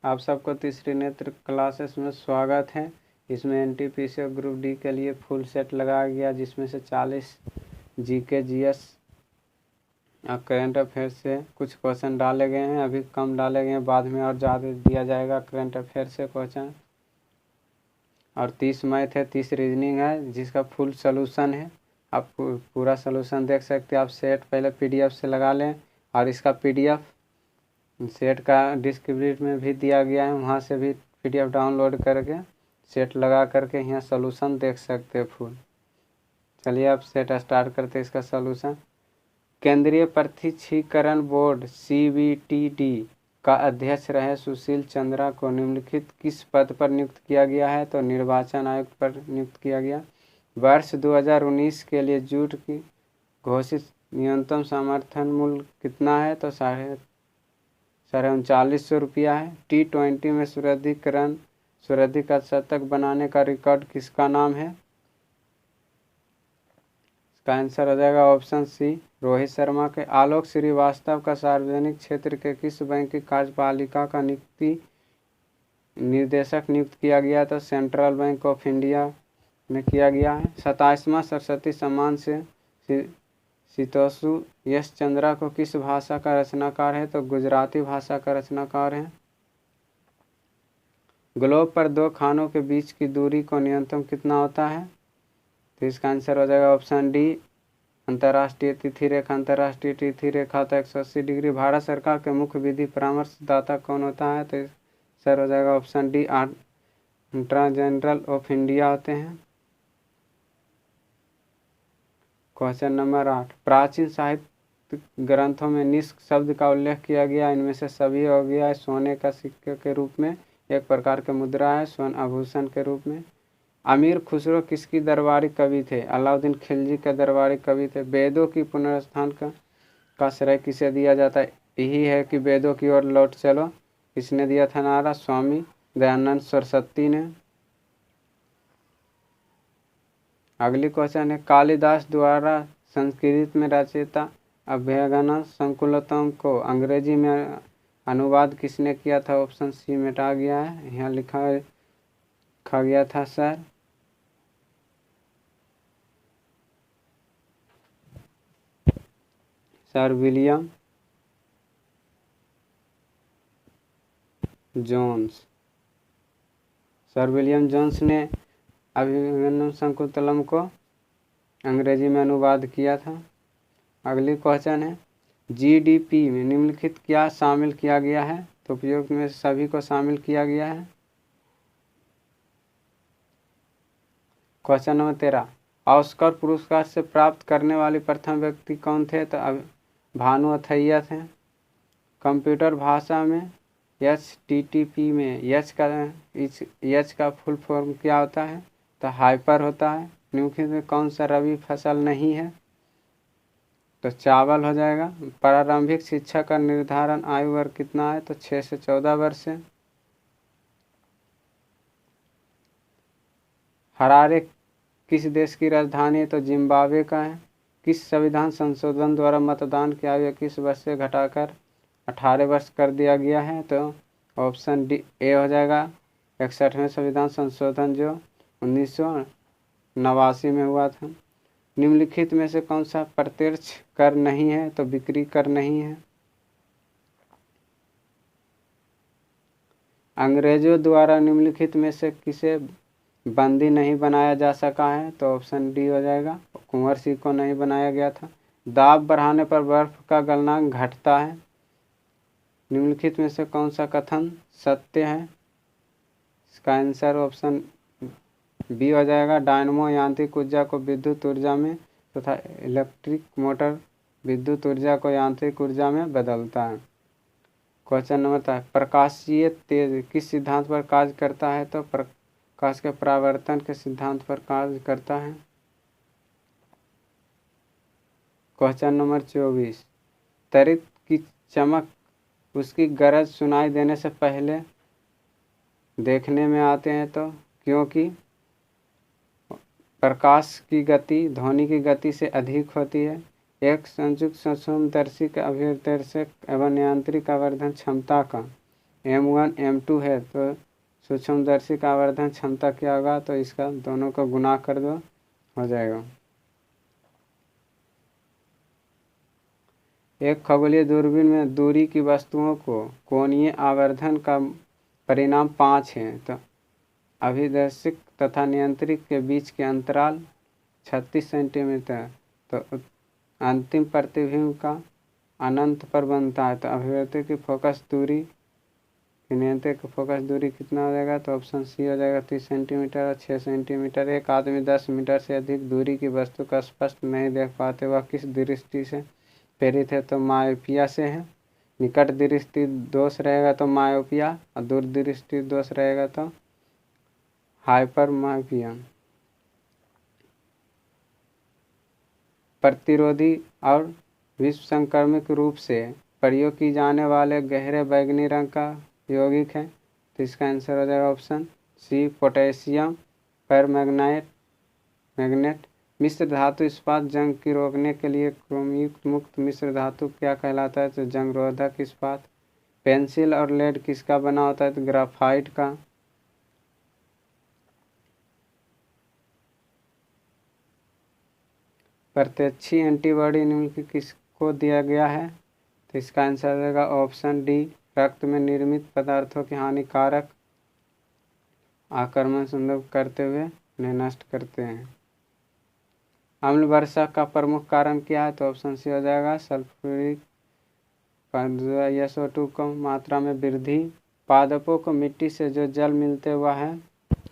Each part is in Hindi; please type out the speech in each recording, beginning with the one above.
आप सबको तीसरी नेत्र क्लासेस में स्वागत है। इसमें एनटीपीसी और ग्रुप डी के लिए फुल सेट लगाया गया, जिसमें से 40 जीके जीएस और करंट अफेयर से कुछ क्वेश्चन डाले गए हैं। अभी कम डाले गए हैं, बाद में और ज़्यादा दिया जाएगा करंट अफेयर से क्वेश्चन। और 30 मैथ है, 30 रीजनिंग है, जिसका फुल सोल्यूशन है। आप पूरा सोल्यूशन देख सकते हैं। आप सेट पहले पीडीएफ से लगा लें, और इसका पीडीएफ सेट का डिस्क्रिप्शन में भी दिया गया है, वहाँ से भी पीडीएफ डाउनलोड करके सेट लगा करके यहाँ सोल्यूशन देख सकते हैं फुल। चलिए अब सेट स्टार्ट करते हैं इसका सोल्यूशन। केंद्रीय प्रशिक्षीकरण बोर्ड CBTD का अध्यक्ष रहे सुशील चंद्रा को निम्नलिखित किस पद पर नियुक्त किया गया है? तो निर्वाचन आयुक्त पर नियुक्त किया गया। वर्ष 2019 के लिए जूट की घोषित न्यूनतम समर्थन मूल्य कितना है? तो 3950 रुपया है। T20 में सुरधि का शतक बनाने का रिकॉर्ड किसका नाम है? इसका आंसर हो जाएगा ऑप्शन सी, रोहित शर्मा के। आलोक श्रीवास्तव का सार्वजनिक क्षेत्र के किस बैंक की कार्यपालिका का निर्देशक नियुक्त किया गया? तो सेंट्रल बैंक ऑफ इंडिया में किया गया है। 27वां सरस्वती सम्मान से सितोसु यश चंद्रा को किस भाषा का रचनाकार है? तो गुजराती भाषा का रचनाकार है। ग्लोब पर दो खानों के बीच की दूरी को न्यूनतम कितना होता है? तो इसका आंसर हो जाएगा ऑप्शन डी, अंतर्राष्ट्रीय तिथि रेखा। अंतर्राष्ट्रीय तिथि रेखा होता है 180 डिग्री। भारत सरकार के मुख्य विधि परामर्शदाता कौन होता है? तो सर हो जाएगा option D, attorney general of India होते हैं। क्वेश्चन नंबर 8, प्राचीन साहित्य ग्रंथों में निष्क शब्द का उल्लेख किया गया, इनमें से सभी हो गया है सोने का सिक्के के रूप में, एक प्रकार की मुद्रा है, स्वर्ण आभूषण के रूप में। अमीर खुसरो किसकी दरबारी कवि थे? अलाउद्दीन खिलजी के दरबारी कवि थे। वेदों की पुनरुत्थान का श्रेय किसे दिया जाता है? यही है कि वेदों की ओर लौट चलो। किसने दिया था नारा? स्वामी दयानंद सरस्वती ने। अगली क्वेश्चन है, कालिदास द्वारा संस्कृत में रचित अभ्यंगना संकुलतम को अंग्रेजी में अनुवाद किसने किया था? ऑप्शन सी मिटा गया है, यहाँ लिखा गया था sir William Jones. Sir William Jones ने अभिनव संकुतलम को अंग्रेजी में अनुवाद किया था। अगली क्वेश्चन है, GDP में निम्नलिखित क्या शामिल किया गया है? तो उपयोग में सभी को शामिल किया गया है। क्वेश्चन नंबर 13, ऑस्कर पुरस्कार से प्राप्त करने वाले प्रथम व्यक्ति कौन थे? तो भानु अथैया थे। कंप्यूटर भाषा में HTTP में एच का फुल फॉर्म क्या होता है? तो हाइपर होता है। निम्नलिखित में कौन सा रबी फसल नहीं है? तो चावल हो जाएगा। प्रारंभिक शिक्षा का निर्धारण आयु वर्ग कितना है? तो 6 से 14 वर्ष है। हरारे किस देश की राजधानी है? तो जिम्बाब्वे का है। किस संविधान संशोधन द्वारा मतदान की आयु 21 वर्ष से घटाकर 18 वर्ष कर दिया गया है? तो ऑप्शन डी ए हो जाएगा, 61वें संविधान संशोधन जो 1989 में हुआ था। निम्नलिखित में से कौन सा प्रत्यक्ष कर नहीं है? तो बिक्री कर नहीं है। अंग्रेजों द्वारा निम्नलिखित में से किसे बंदी नहीं बनाया जा सका है? तो ऑप्शन डी हो जाएगा, कुंवर सिंह को नहीं बनाया गया था। दाब बढ़ाने पर बर्फ का गलनांक घटता है। निम्नलिखित में से कौन सा कथन सत्य है? इसका आंसर ऑप्शन बी हो जाएगा, डायनमो यांत्रिक ऊर्जा को विद्युत ऊर्जा में तथा इलेक्ट्रिक मोटर विद्युत ऊर्जा को यांत्रिक ऊर्जा में बदलता है। क्वेश्चन नंबर 3, प्रकाशीय तेज किस सिद्धांत पर कार्य करता है? तो प्रकाश के परावर्तन के सिद्धांत पर कार्य करता है। क्वेश्चन नंबर 24, त्वरित की चमक उसकी गरज सुनाई देने से पहले देखने में आते हैं, तो क्योंकि प्रकाश की गति ध्वनि की गति से अधिक होती है। एक संयुक्त सूक्ष्मदर्शी के अभिदर्शक एवं यांत्रिक आवर्धन क्षमता का M1 M2 है तो सूक्ष्मदर्शी का आवर्धन क्षमता क्या होगा, तो इसका दोनों को गुणा कर दो, हो जाएगा। एक खगोलीय दूरबीन में दूरी की वस्तुओं को कोणीय आवर्धन का परिणाम 5 है, तो अभिदर्शक तथा नियंत्रित के बीच के अंतराल 36 सेंटीमीटर, तो अंतिम प्रतिबिंब का अनंत पर बनता है, तो अभिवर्तक की फोकस दूरी नियंत्रक की फोकस दूरी कितना हो जाएगा, तो ऑप्शन सी हो जाएगा 30 सेंटीमीटर और 6 सेंटीमीटर। एक आदमी 10 मीटर से अधिक दूरी की वस्तु का स्पष्ट नहीं देख पाते, वह किस दृष्टि से प्रेरित है, तो मायोपिया से है। निकट दृष्टि दोष रहेगा तो मायोपिया, और दूर दृष्टि दोष रहेगा तो हाइपर मायोपिया। प्रतिरोधी और विश्व संक्रमिक रूप से प्रयोग की जाने वाले गहरे बैंगनी रंग का यौगिक है, तो इसका आंसर हो जाएगा ऑप्शन सी पोटेशियम परमैंगनेट। मिश्र धातु इस्पात जंग की रोकने के लिए क्रोमयुक्त मुक्त मिश्र धातु क्या कहलाता है, तो जंग रोधक इस्पात। पेंसिल और लेड किसका बना होता है, तो ग्राफाइट का। प्रत्यक्षी एंटीबॉडी निम्नलिखित किसको दिया गया है, तो इसका आंसर रहेगा ऑप्शन डी रक्त में निर्मित पदार्थों के हानिकारक आक्रमण संभव करते हुए उन्हें नष्ट करते हैं। अम्ल वर्षा का प्रमुख कारण क्या है, तो ऑप्शन सी हो जाएगा सल्फ्यूरिक SO2 को मात्रा में वृद्धि। पादपों को मिट्टी से जो जल मिलते हुआ है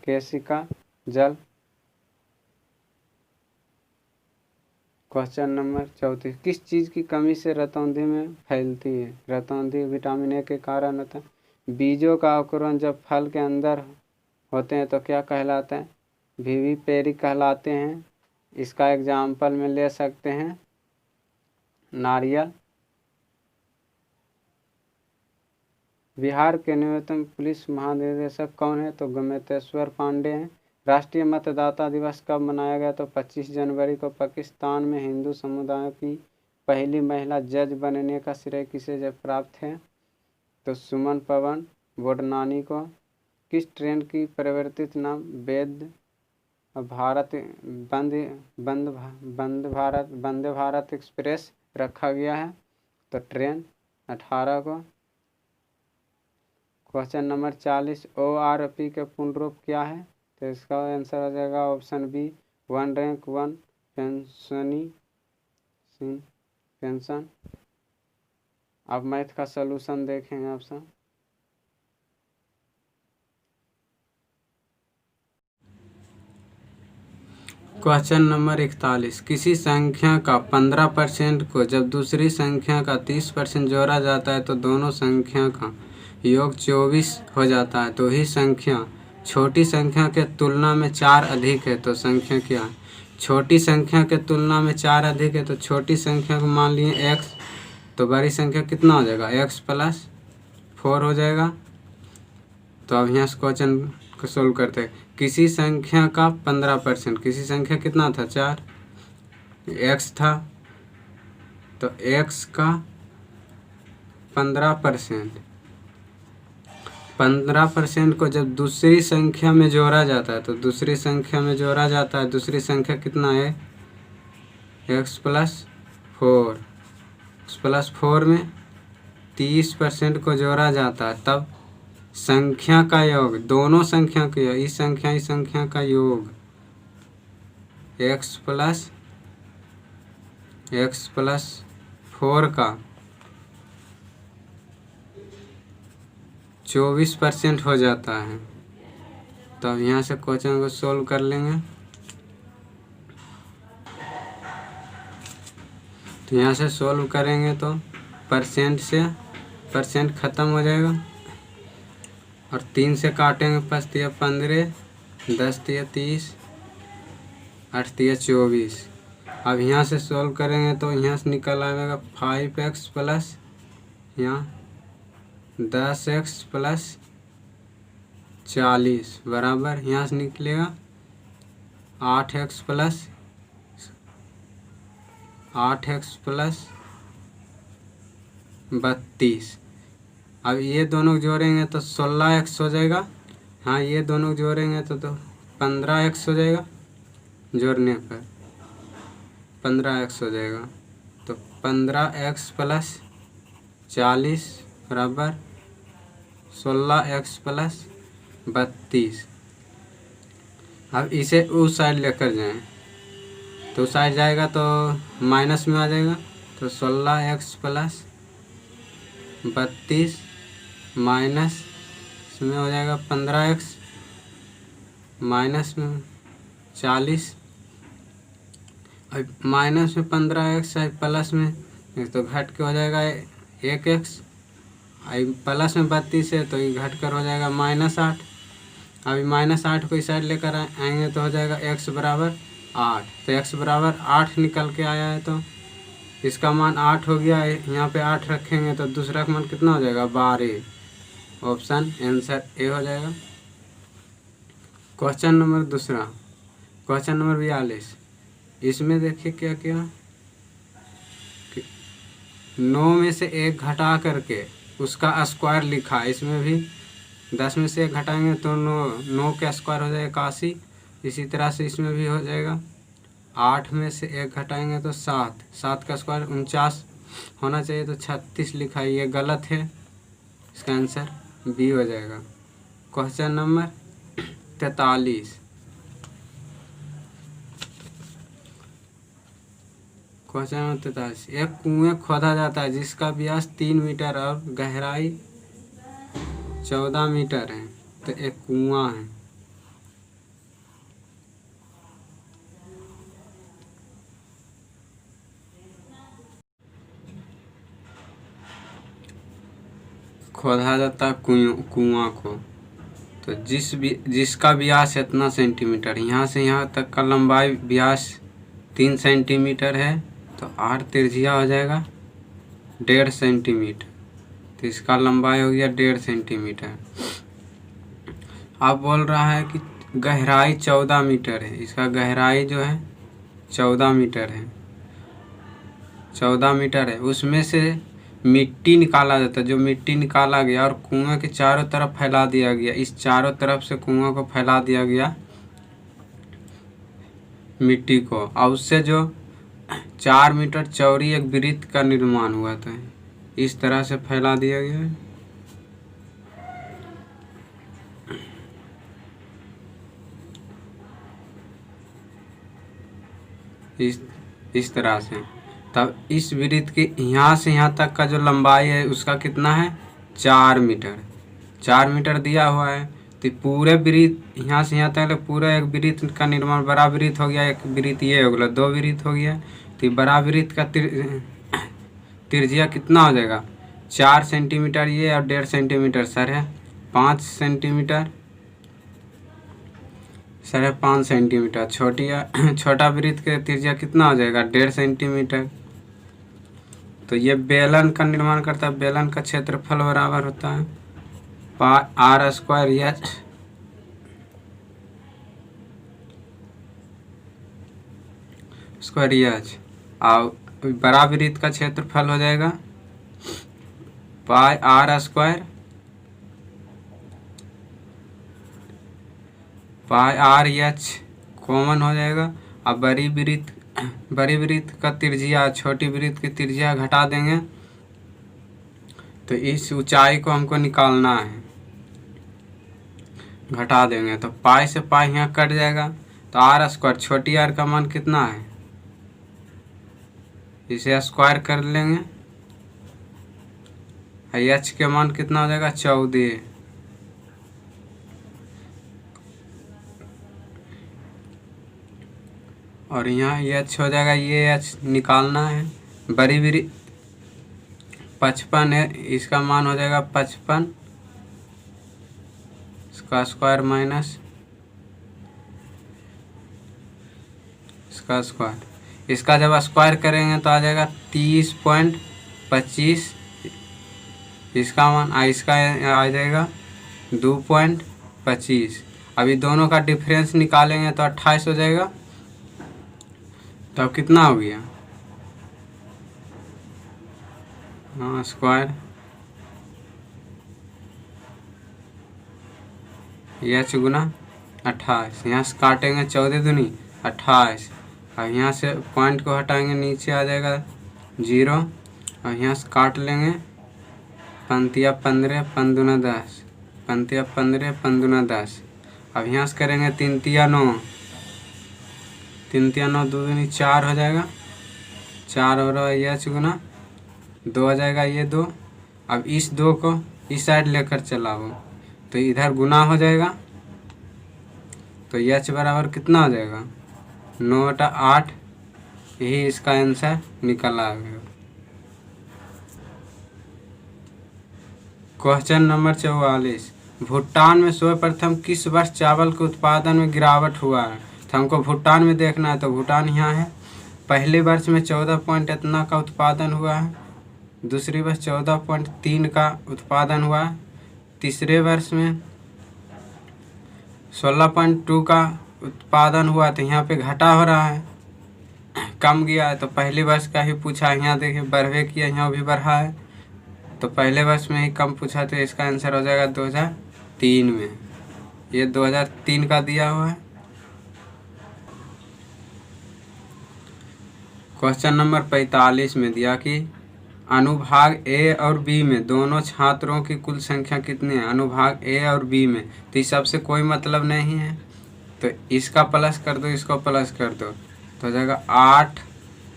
केशिका जल। क्वेश्चन नंबर 34, किस चीज़ की कमी से रतौंधी में फैलती है, रतौंधी विटामिन ए के कारण होता है। बीजों का अंकुरण जब फल के अंदर होते हैं तो क्या कहलाते हैं, विविपेरी कहलाते हैं। इसका एग्जाम्पल में ले सकते हैं नारियल। बिहार के निवर्तमान पुलिस महानिदेशक कौन है, तो गमेतेश्वर पांडे हैं। राष्ट्रीय मतदाता दिवस कब मनाया गया, तो 25 जनवरी को। पाकिस्तान में हिंदू समुदाय की पहली महिला जज बनने का श्रेय किसे प्राप्त है, तो सुमन पवन बोडनानी को। किस ट्रेन की परिवर्तित नाम वंदे भारत एक्सप्रेस रखा गया है, तो ट्रेन 18 को। क्वेश्चन नंबर 40, ORP के पूर्ण रूप क्या है, तो इसका आंसर हो जाएगा ऑप्शन बी 1 रैंक 1 पेंशन। अब मैथ का सलूशन देखेंगे ऑप्शन। क्वेश्चन नंबर 41, किसी संख्या का 15% को जब दूसरी संख्या का 30% जोड़ा जाता है तो दोनों संख्या का योग 24 हो जाता है, तो ही संख्या छोटी संख्या के तुलना में 4 अधिक है, तो संख्या क्या है। छोटी संख्या के तुलना में 4 अधिक है, तो छोटी संख्या को मान लिए x, तो बड़ी संख्या कितना हो जाएगा x + 4 हो जाएगा। तो अब यहाँ से क्वेश्चन को सोल्व करते हैं। किसी संख्या का 15%, किसी संख्या कितना था 4, x था, तो x का 15% को जब दूसरी संख्या में जोड़ा जाता है, तो दूसरी संख्या में जोड़ा जाता है, दूसरी संख्या कितना है x + 4। x + 4 में 30% को जोड़ा जाता है, तब संख्या का योग, दोनों संख्या का योग, इस संख्या का योग x + 4 का 24% हो जाता है। तो अब यहाँ से क्वेश्चन को सोल्व कर लेंगे। तो यहाँ से सोल्व करेंगे तो परसेंट से परसेंट ख़त्म हो जाएगा और 3 से काटेंगे, 5 × 15, 10 × 30, 8 × 24। अब यहाँ से सोल्व करेंगे तो यहाँ से निकल आएगा 5x + यहाँ 10x + 40 बराबर यहाँ से निकलेगा 8x + 32। अब ये दोनों जोड़ेंगे तो 16x हो जाएगा। हाँ, ये दोनों जोड़ेंगे तो 15x हो जाएगा। जोड़ने पर 15x हो जाएगा। तो 15x प्लस 40 बराबर 16x प्लस 32। अब इसे उस साइड लेकर जाएं तो उस साइड जाएगा तो माइनस में आ जाएगा। तो 16x प्लस 32 माइनस इसमें हो जाएगा 15x माइनस में 40। अब माइनस में 15x है, प्लस में तो घट के हो जाएगा 1x। प्लस में 32 है तो ये घट कर हो जाएगा -8। अभी -8 को इस साइड लेकर आएंगे तो हो जाएगा x बराबर 8। तो x बराबर 8 निकल के आया है, तो इसका मान 8 हो गया है। यहाँ पे 8 रखेंगे तो दूसरा का मान कितना हो जाएगा 12। ऑप्शन आंसर ए हो जाएगा। क्वेश्चन नंबर दूसरा, क्वेश्चन नंबर 42। इसमें देखिए क्या क्या, 9 में से 1 घटा करके उसका स्क्वायर लिखा है। इसमें भी 10 में से 1 घटाएंगे तो 9 का स्क्वायर हो जाएगा 81। इसी तरह से इसमें भी हो जाएगा। 8 में से 1 घटाएंगे तो 7 का स्क्वायर 49 होना चाहिए, तो 36 लिखा है, ये गलत है। इसका आंसर बी हो जाएगा। Question number 43। Question number 43। एक कुएं खोदा जाता है जिसका व्यास 3 मीटर और गहराई 14 मीटर है। तो एक कुआं है। खोदा जाता है कुआं को, तो जिसका व्यास इतना सेंटीमीटर, यहाँ से यहाँ तक का लंबाई व्यास 3 सेंटीमीटर है, तो आर त्रिज्या हो जाएगा 1.5 सेंटीमीटर। तो इसका लंबाई हो गया 1.5 सेंटीमीटर। अब बोल रहा है कि गहराई 14 मीटर है। इसका गहराई जो है 14 मीटर है, 14 मीटर है। उसमें से मिट्टी निकाला जाता है। जो मिट्टी निकाला गया और कुआं के चारों तरफ फैला दिया गया, इस चारों तरफ से कुआं को फैला दिया गया मिट्टी को, और उससे जो 4 मीटर चौड़ी एक वृत्त का निर्माण हुआ था। इस तरह से फैला दिया गया है। इस तरह से, तब इस वृत्त के यहाँ से यहाँ तक का जो लंबाई है उसका कितना है 4 मीटर। 4 मीटर दिया हुआ है, तो पूरे वृत्त यहाँ से यहाँ तक पूरा एक वृत्त का निर्माण, बड़ा वृत्त हो गया, एक वृत्त ये हो गया, 2 वृत्त हो गया। तो बड़ा वृत्त का त्रिज्या कितना हो जाएगा 4 सेंटीमीटर ये, और 1.5 सेंटीमीटर सर है 5 सेंटीमीटर, सर है 5 सेंटीमीटर। छोटा वृत्त के त्रिज्या कितना हो जाएगा 1.5 सेंटीमीटर। तो ये बेलन का निर्माण करता है। बेलन का क्षेत्रफल बराबर होता है r square H square H, और बड़ा वृत्त का क्षेत्रफल हो जाएगा पाई r square pi r H common हो जाएगा। अब बड़ी वृत्त का त्रिज्या छोटी वृत्त की त्रिज्या घटा देंगे, तो इस ऊंचाई को हमको निकालना है, घटा देंगे तो पाई से पाई यहाँ कट जाएगा। तो r स्क्वायर, छोटी r का मान कितना है, इसे स्क्वायर कर लेंगे। h के मान कितना हो जाएगा 14। और यहाँ h हो जाएगा, ये h निकालना है। बड़ी वृत्त 55 है, इसका मान हो जाएगा 55, इसका स्क्वायर माइनस इसका स्क्वायर। इसका जब स्क्वायर करेंगे तो आ जाएगा 30.25। इसका मान इसका आ जाएगा 2.25। अभी दोनों का डिफरेंस निकालेंगे तो 28 हो जाएगा। तो अब कितना हो गया, हाँ स्क्वायर एच गुना 28। यहाँ से काटेंगे 14 दूनी 28। और यहाँ से पॉइंट को हटाएंगे, नीचे आ जाएगा 0। और यहाँ से काट लेंगे, पंतिया 15 पंदुना 10, पंतिया 15 पंदुना 10। अब यहाँ से करेंगे 3 तिया 9, 3 तिया 9 2 दूनी 4 हो जाएगा, 4 और एच गुना 2 आ जाएगा, ये 2। अब इस 2 को इस साइड लेकर चलाओ तो इधर गुना हो जाएगा, तो एच बराबर कितना हो जाएगा 9/8। यही इसका आंसर निकल आएगा। क्वेश्चन नंबर 44, भूटान में सर्वप्रथम किस वर्ष चावल के उत्पादन में गिरावट हुआ है? तो हमको भूटान में देखना है, तो भूटान यहाँ है। पहले वर्ष में 14 पॉइंट इतना का उत्पादन हुआ है, दूसरे वर्ष 14.3 का उत्पादन हुआ है, तीसरे वर्ष में 16.2 का उत्पादन हुआ। तो यहाँ पे घटा हो रहा है, कम गया है। तो पहले वर्ष का ही पूछा, यहाँ देखिए बढ़वे किया, यहाँ भी बढ़ा है, तो पहले वर्ष में ही कम पूछा, तो इसका आंसर हो जाएगा 2003 में। ये 2003 का दिया हुआ है। क्वेश्चन नंबर 45 में दिया कि अनुभाग ए और बी में दोनों छात्रों की कुल संख्या कितनी है? अनुभाग ए और बी में, तो इस सबसे कोई मतलब नहीं है, तो इसका प्लस कर दो, इसको प्लस कर दो, तो हो जाएगा 8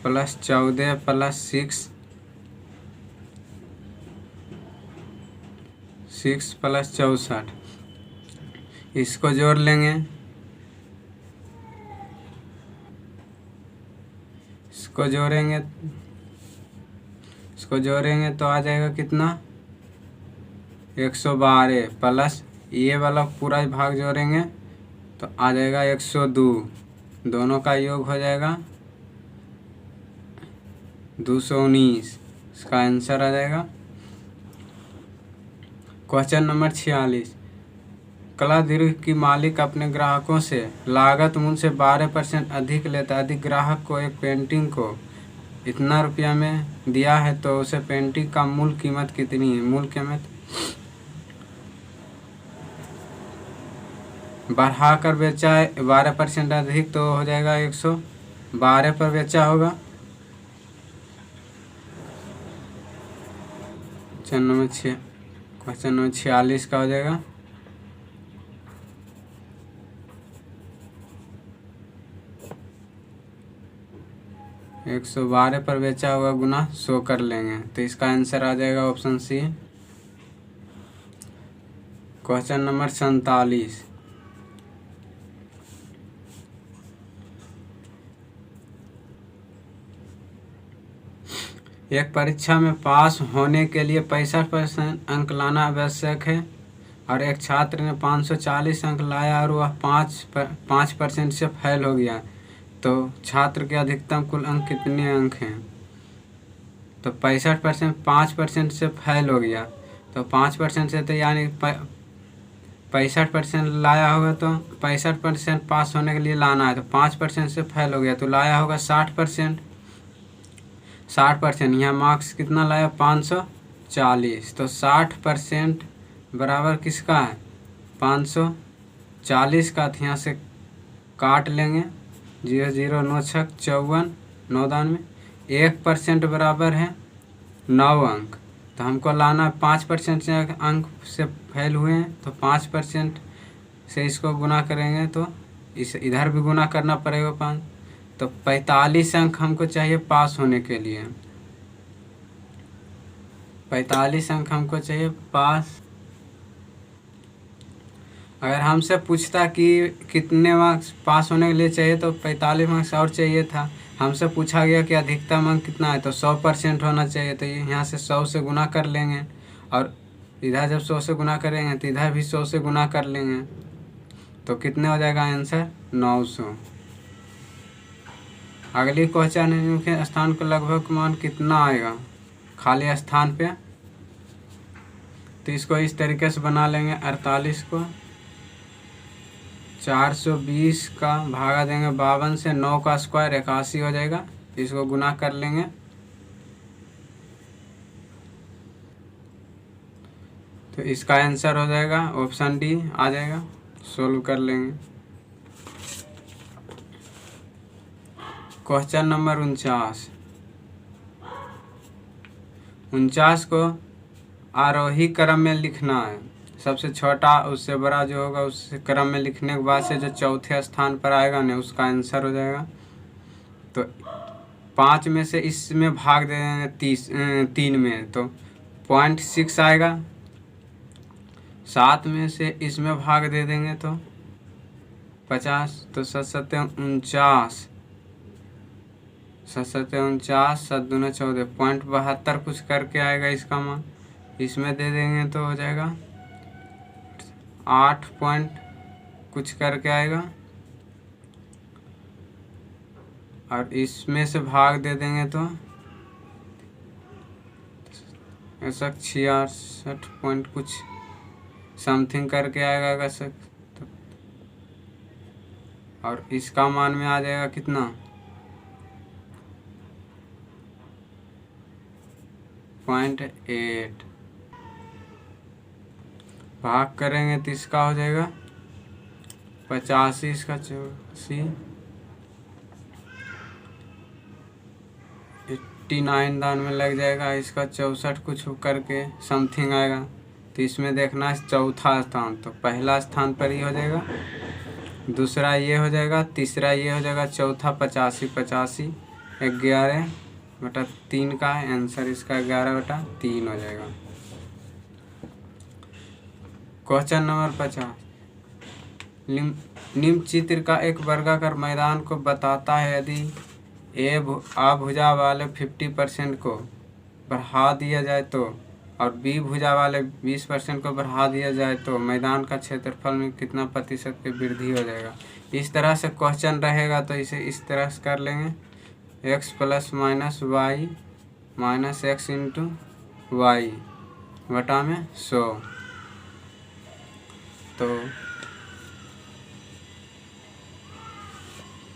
+ 14 + 6 + 64। इसको जोड़ लेंगे, इसको जोड़ेंगे तो आ जाएगा कितना 112 प्लस ये वाला पूरा भाग जोड़ेंगे तो आ जाएगा 102। दोनों का योग हो जाएगा 219। इसका आंसर आ जाएगा। क्वेश्चन नंबर 46, कलागृह की मालिक अपने ग्राहकों से लागत मूल्य से 12% अधिक लेता है। यदि ग्राहक को एक पेंटिंग को इतना रुपया में दिया है तो उसे पेंटिंग का मूल कीमत कितनी है? मूल कीमत बढ़ाकर बेचा है 12% अधिक, तो हो जाएगा 112 पर बेचा होगा। क्वेश्चन नंबर 46 का हो जाएगा 112 पर बेचा होगा गुना 100 कर लेंगे, तो इसका आंसर आ जाएगा ऑप्शन सी। क्वेश्चन नंबर 47, एक परीक्षा में पास होने के लिए 65% अंक लाना आवश्यक है और एक छात्र ने 540 अंक लाया और वह 5% से फेल हो गया, तो छात्र के अधिकतम कुल अंक कितने अंक हैं? तो 65% 5% से फेल हो गया, तो 5% से तो यानी 65% लाया होगा, तो 65% पास होने के लिए लाना है, तो 5% से फेल हो गया तो लाया होगा 60%। 60% यहाँ मार्क्स कितना लाया 540, तो 60% बराबर किसका है 540 का। तो यहाँ से काट लेंगे 0 0 9 6 54 9 में 1% बराबर है 9 अंक, तो हमको लाना 5% से अंक से फेल हुए हैं, तो 5% से इसको गुना करेंगे तो इस इधर भी गुना करना पड़ेगा 5, तो 45 अंक हमको चाहिए पास होने के लिए। 45 अंक हमको चाहिए पास। अगर हमसे पूछता कि कितने मार्क्स पास होने के लिए चाहिए तो 45 मार्क्स और चाहिए था। हमसे पूछा गया कि अधिकतम अंक कितना है तो 100% होना चाहिए, तो यहाँ से 100 से गुना कर लेंगे और इधर जब 100 से गुना करेंगे तो इधर भी 100 से गुना कर लेंगे, तो कितने हो जाएगा आंसर 900। अगली क्वेश्चन है मुख्य स्थान का लगभग मान कितना आएगा खाली स्थान पे, तो इसको इस तरीके से बना लेंगे 48 को 420 का भागा देंगे 52 से, 9 का स्क्वायर 81 हो जाएगा, इसको गुना कर लेंगे तो इसका आंसर हो जाएगा ऑप्शन डी आ जाएगा। सोल्व कर लेंगे। क्वेश्चन नंबर 49 को आरोही क्रम में लिखना है। सबसे छोटा उससे बड़ा जो होगा उस क्रम में लिखने के बाद से जो चौथे स्थान पर आएगा ना उसका आंसर हो जाएगा। तो 5 में से इसमें भाग दे देंगे 3 में तो 0.6 आएगा। 7 में से इसमें भाग दे देंगे तो 50, तो 7 49, 7 दूना 14, 0.72 कुछ करके आएगा इसका मान। इसमें दे देंगे तो हो जाएगा 8 पॉइंट कुछ करके आएगा, और इसमें से भाग दे देंगे तो ऐसा 66 पॉइंट कुछ समथिंग करके आएगा सर। और इसका मान में आ जाएगा कितना 0.8। भाग करेंगे तो इसका हो जाएगा 85, इसका 84, 89 दान में लग जाएगा। इसका 64 कुछ करके समथिंग आएगा। तो इसमें देखना है चौथा स्थान, तो पहला स्थान पर ही हो जाएगा, दूसरा ये हो जाएगा, तीसरा ये हो जाएगा, चौथा 85, 85 11/3 का है आंसर। इसका 11/3 हो जाएगा। क्वेश्चन नंबर 50, निम्न चित्र का एक वर्गाकार मैदान को बताता है। यदि A भुजा वाले 50% को बढ़ा दिया जाए तो और B भुजा वाले 20% को बढ़ा दिया जाए तो मैदान का क्षेत्रफल में कितना प्रतिशत की वृद्धि हो जाएगा। इस तरह से क्वेश्चन रहेगा तो इसे इस तरह से कर लेंगे, x + -y - x × y बटा में 100।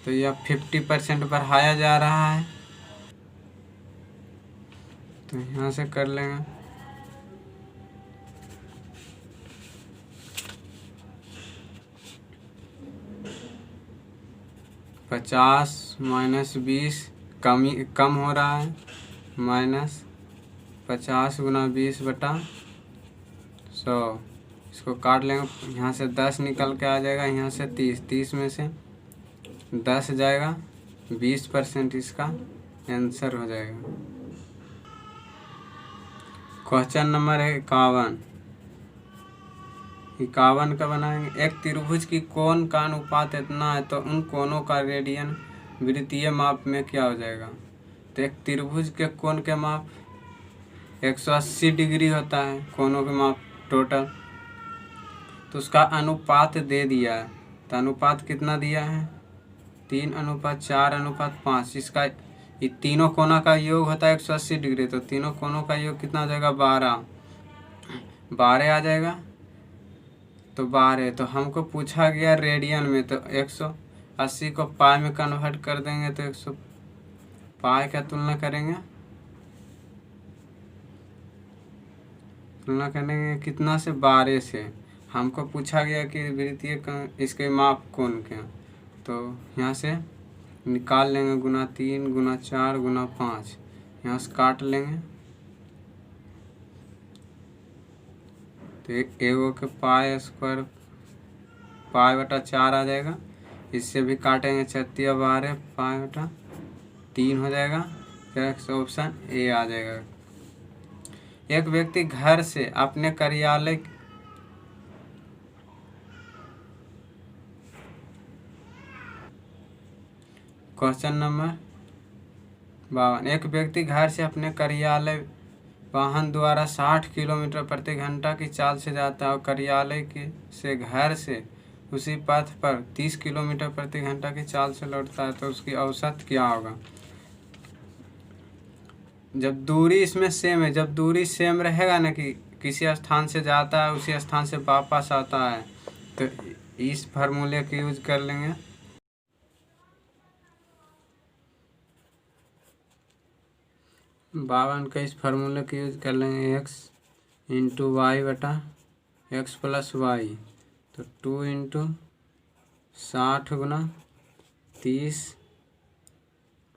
तो यह 50% बढ़ाया जा रहा है, तो यहाँ से कर लेंगे। -50 - 20 कम हो रहा है, -50 × 20/100। इसको काट लेंगे, यहाँ से 10 निकल के आ जाएगा, यहाँ से 30, 30 में से 10 जाएगा, 20% इसका आंसर हो जाएगा। क्वेश्चन नंबर 51 का बनाएंगे। एक त्रिभुज की कोण का अनुपात इतना है तो उन कोणों का रेडियन वृत्तीय माप में क्या हो जाएगा। तो एक त्रिभुज के कोण के माप 180 डिग्री होता है, कोणों के माप टोटल। तो उसका अनुपात दे दिया है, तो अनुपात कितना दिया है 3:4:5। इसका ये तीनों कोणों का योग होता है 180 डिग्री, तो तीनों कोणों का योग कितना हो जाएगा 12 आ जाएगा। तो 12, तो हमको पूछा गया रेडियन में, तो 180 को पाई में कन्वर्ट कर देंगे तो 100 पाई का तुलना करेंगे कितना से 12 से। हमको पूछा गया कि वृत्तीय इसके माप कोण के, तो यहाँ से निकाल लेंगे ×3 ×4 ×5, यहाँ से काट लेंगे तो एगो के π² π/4 आ जाएगा। इससे भी काटेंगे 36 12 π/3 हो जाएगा। फिर ऑप्शन ए आ जाएगा। एक व्यक्ति घर से अपने कार्यालय क्वेश्चन नंबर 52, एक व्यक्ति घर से अपने कार्यालय वाहन द्वारा 60 किलोमीटर प्रति घंटा की चाल से जाता है और कार्यालय से घर से उसी पथ पर 30 किलोमीटर प्रति घंटा की चाल से लौटता है, तो उसकी औसत क्या होगा। जब दूरी इसमें सेम है, जब दूरी सेम रहेगा ना कि किसी स्थान से जाता है उसी स्थान से वापस आता है, तो इस फार्मूले का यूज कर लेंगे। बावन का इस फार्मूले का यूज कर लेंगे, x × y/x + y। तो 2 इंटू 60 गुना 30,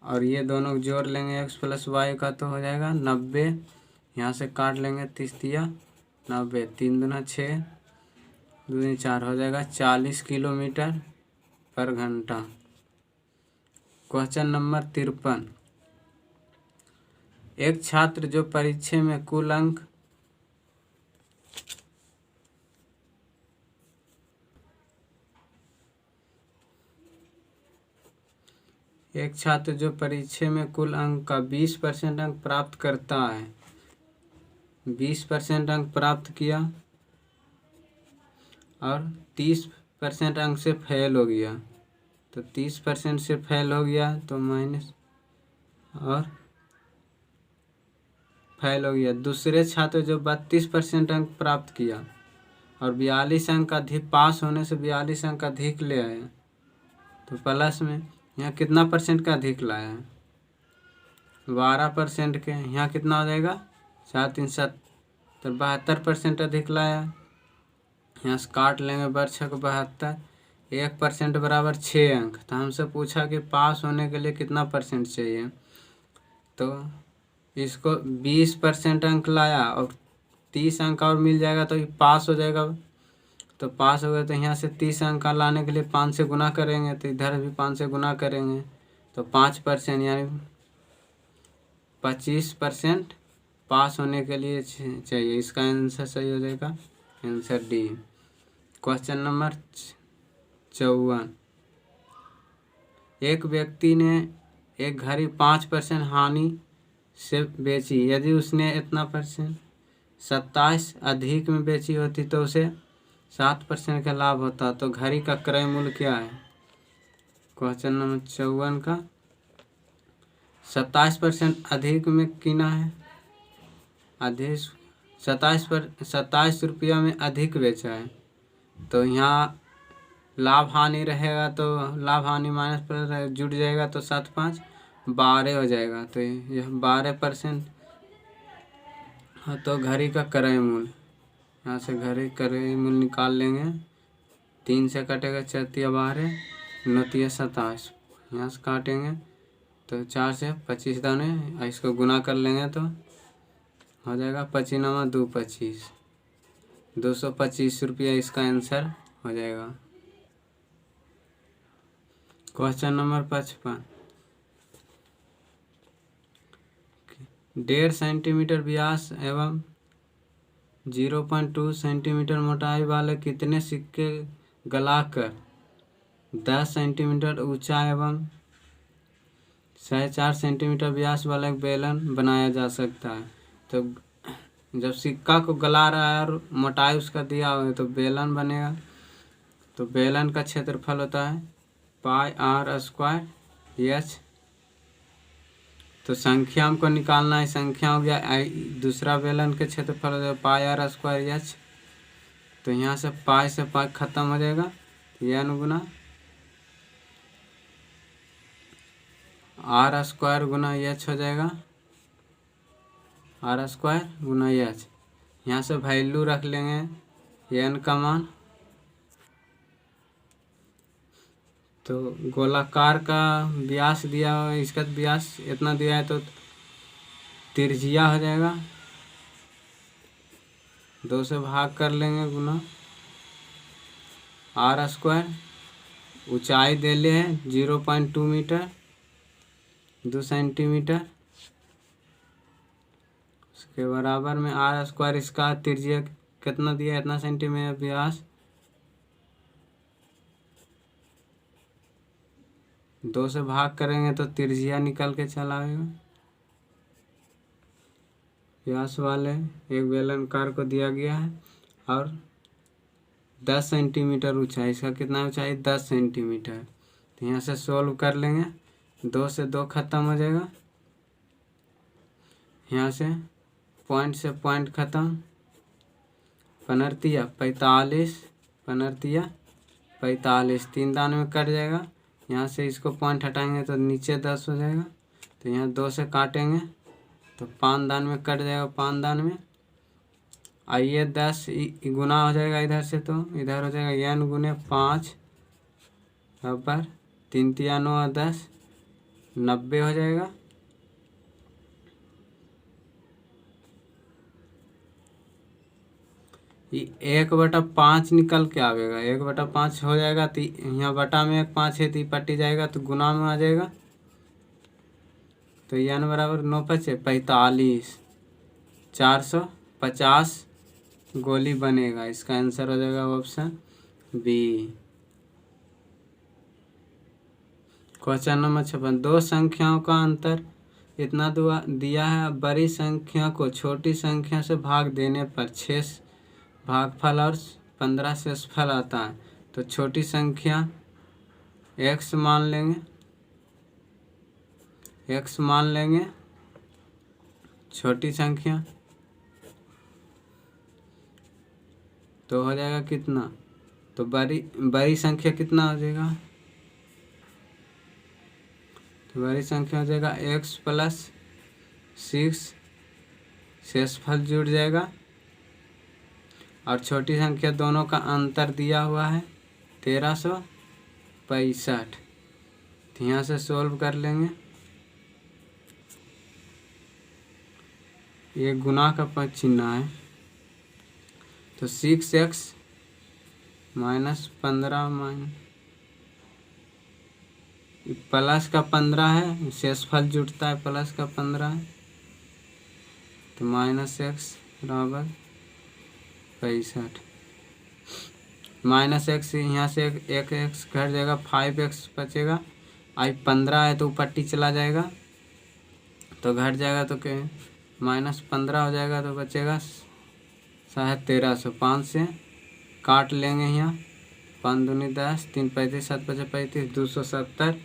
और ये दोनों जोड़ लेंगे x प्लस वाई का तो हो जाएगा 90। यहाँ से काट लेंगे 30 दिया 90, 3 दूना 6, 2 दूनी 4, हो जाएगा 40 किलोमीटर पर घंटा। Question number 53। एक छात्र जो परीक्षा में कुल अंक का 20% अंक प्राप्त करता है, 20% अंक प्राप्त किया और 30% अंक से फेल हो गया, तो 30% से फेल हो गया तो माइनस और फेल हो गया। दूसरे छात्र जो 32% अंक प्राप्त किया और 42 अंक अधिक, पास होने से 42 अंक अधिक ले आया, तो प्लस में यहाँ कितना परसेंट का अधिक लाया है, 12% के। यहाँ कितना हो जाएगा 4 3 7, तो 72% अधिक लाया। यहाँ से काट लेंगे वर्ष को 72, 1% बराबर 6 अंक। तो हमसे पूछा कि पास होने के लिए कितना परसेंट चाहिए, तो इसको 20% अंक लाया और 30 अंक और मिल जाएगा तो पास हो जाएगा। तो पास हो गया, तो यहाँ से 30 अंक का लाने के लिए 5 से गुना करेंगे, तो इधर भी 5 से गुना करेंगे, तो 5% यानी 25% पास होने के लिए चाहिए। इसका आंसर सही हो जाएगा, आंसर डी। Question number 54। एक व्यक्ति ने एक घड़ी 5% हानि से बेची। यदि उसने इतना परसेंट 27 अधिक में बेची होती तो उसे 7% का लाभ होता, तो घड़ी का क्रय मूल्य क्या है। क्वेश्चन नंबर 54 का 27% अधिक में किना है, अधिक 27 रुपया में अधिक बेचा है, तो यहाँ लाभ हानि रहेगा, तो लाभ हानि माइनस पर जुड़ जाएगा, तो 7 5 12 हो जाएगा, तो यह 12%। तो घड़ी का क्रय मूल्य, यहाँ से घड़ी क्रय मूल्य निकाल लेंगे, 3 से कटेगा 4 12, 9 27, यहाँ से काटेंगे तो 4 से 25 दाने, इसको गुना कर लेंगे तो हो जाएगा 25 9 2 25, 225 रुपया इसका आंसर हो जाएगा। Question number 55। 1.5 सेंटीमीटर व्यास एवं 0.2 सेंटीमीटर मोटाई वाले कितने सिक्के गलाकर 10 सेंटीमीटर ऊंचा एवं 4.5 सेंटीमीटर व्यास वाला एक बेलन बनाया जा सकता है। तो जब सिक्का को गला रहा है और मोटाई उसका दिया हुआ है तो बेलन बनेगा। तो बेलन का क्षेत्रफल होता है पाई आर स्क्वायर एच। तो संख्या हमको निकालना है, संख्या हो गया दूसरा बेलन के क्षेत्रफल हो जाएगा पाई आर स्क्वायर एच। तो यहाँ से पाई खत्म हो जाएगा, एन गुना आर स्क्वायर गुना एच हो जाएगा, आर स्क्वायर गुना एच। यहाँ से वैल्यू रख लेंगे एन का मान। तो गोलाकार का व्यास दिया हुआ है, इसका व्यास इतना दिया है, तो त्रिज्या हो जाएगा, 2 से भाग कर लेंगे गुना आर स्क्वायर। ऊंचाई दे ले है 0.2 मीटर 2 सेंटीमीटर, उसके बराबर में आर स्क्वायर, इसका त्रिज्या कितना दिया है, इतना सेंटीमीटर व्यास, 2 से भाग करेंगे तो त्रिज्या निकल के चला आएगा। व्यास वाले एक बेलनाकार को दिया गया है और 10 सेंटीमीटर ऊंचाई, इसका कितना ऊंचाई 10 सेंटीमीटर। तो यहाँ से सोल्व कर लेंगे, 2 से 2 खत्म हो जाएगा, यहाँ से पॉइंट खत्म, 45 45 3 दान में कट जाएगा। यहाँ से इसको पॉइंट हटाएंगे तो नीचे 10 हो जाएगा, तो यहाँ 2 से काटेंगे तो 5 दान में कट जाएगा, 5 दान में आइए 10 गुना हो जाएगा इधर से, तो इधर हो जाएगा n गुने 5 बराबर 3 तिया 9 और 10 90 हो जाएगा। ये 1/5 निकल के आवेगा, 1/5 हो जाएगा तो यहाँ बटा में 1 5 है तो पट्टी जाएगा तो गुना में आ जाएगा। तो n बराबर 9 5 45 450 गोली बनेगा। इसका आंसर हो जाएगा ऑप्शन बी। क्वेश्चन नंबर 56, दो संख्याओं का अंतर इतना दिया है, बड़ी संख्या को छोटी संख्या से भाग देने पर 6 भागफल और 15 शेषफल आता है। तो छोटी संख्या x मान लेंगे, x मान लेंगे छोटी संख्या, तो हो जाएगा कितना, तो बड़ी संख्या कितना हो जाएगा, तो बड़ी संख्या हो जाएगा x + 6 शेषफल जुड़ जाएगा, और छोटी संख्या दोनों का अंतर दिया हुआ है 1365। तो यहाँ से सोल्व कर लेंगे। ये गुना का पद चिन्ह है, तो 6x - 15 प्लस का 15 है, शेषफल जुड़ता है प्लस का 15 है, तो -x बराबर 65। -x यहाँ से एक x घट जाएगा, 5x बचेगा। आई 15 है तो पट्टी चला जाएगा तो घट जाएगा, तो क्या -15 हो जाएगा, तो बचेगा 1350। 5 से काट लेंगे यहाँ, 5 दूनी 10, 3 35, 7 5 35, 270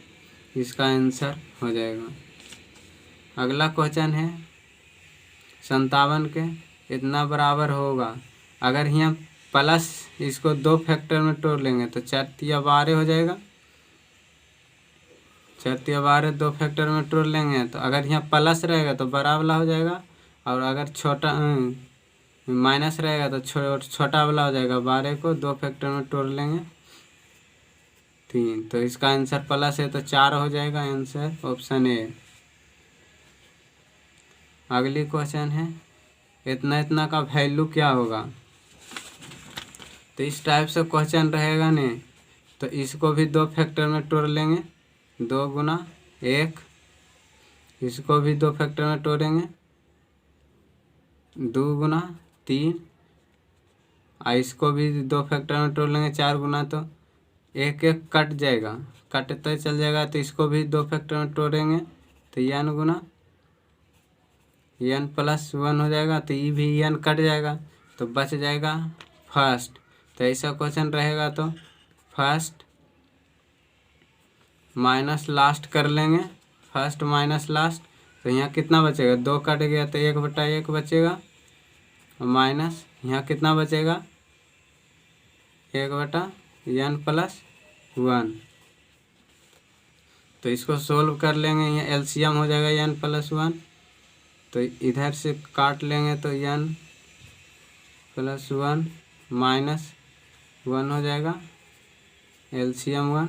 इसका आंसर हो जाएगा। अगला क्वेश्चन है 57 के, इतना बराबर होगा। अगर यहाँ प्लस इसको 2 फैक्टर में तोड़ लेंगे तो 4 तिया 12 हो जाएगा, 4 तिया 12 2 फैक्टर में तोड़ लेंगे तो अगर यहाँ प्लस रहेगा तो बड़ा वाला हो जाएगा, और अगर छोटा माइनस रहेगा तो छोटा वाला हो जाएगा। 12 को 2 फैक्टर में तोड़ लेंगे 3, तो इसका आंसर प्लस है तो 4 हो जाएगा, आंसर ऑप्शन ए। अगली क्वेश्चन है इतना इतना का वैल्यू क्या होगा। तो इस टाइप से क्वेश्चन रहेगा ने, तो इसको भी 2 फैक्टर में तोड़ लेंगे, 2 गुना 1, इसको भी 2 फैक्टर में तोड़ेंगे, 2 गुना 3, इसको भी 2 फैक्टर में तोड़ लेंगे, 4 गुना, तो 1 1 कट जाएगा, कटते चल जाएगा, तो इसको भी 2 फैक्टर में तोड़ेंगे तो n गुना n + 1 हो जाएगा, तो ये भी n कट जाएगा तो बच जाएगा फर्स्ट। तो ऐसा क्वेश्चन रहेगा तो फर्स्ट माइनस लास्ट कर लेंगे, फर्स्ट माइनस लास्ट, तो यहाँ कितना बचेगा, 2 कट गया तो 1/1 बचेगा, माइनस यहाँ कितना बचेगा 1/n + 1। तो इसको सोल्व कर लेंगे, यहाँ एलसीएम हो जाएगा n + 1, तो इधर से काट लेंगे तो n + 1 - 1 हो जाएगा, एलसीएम 1,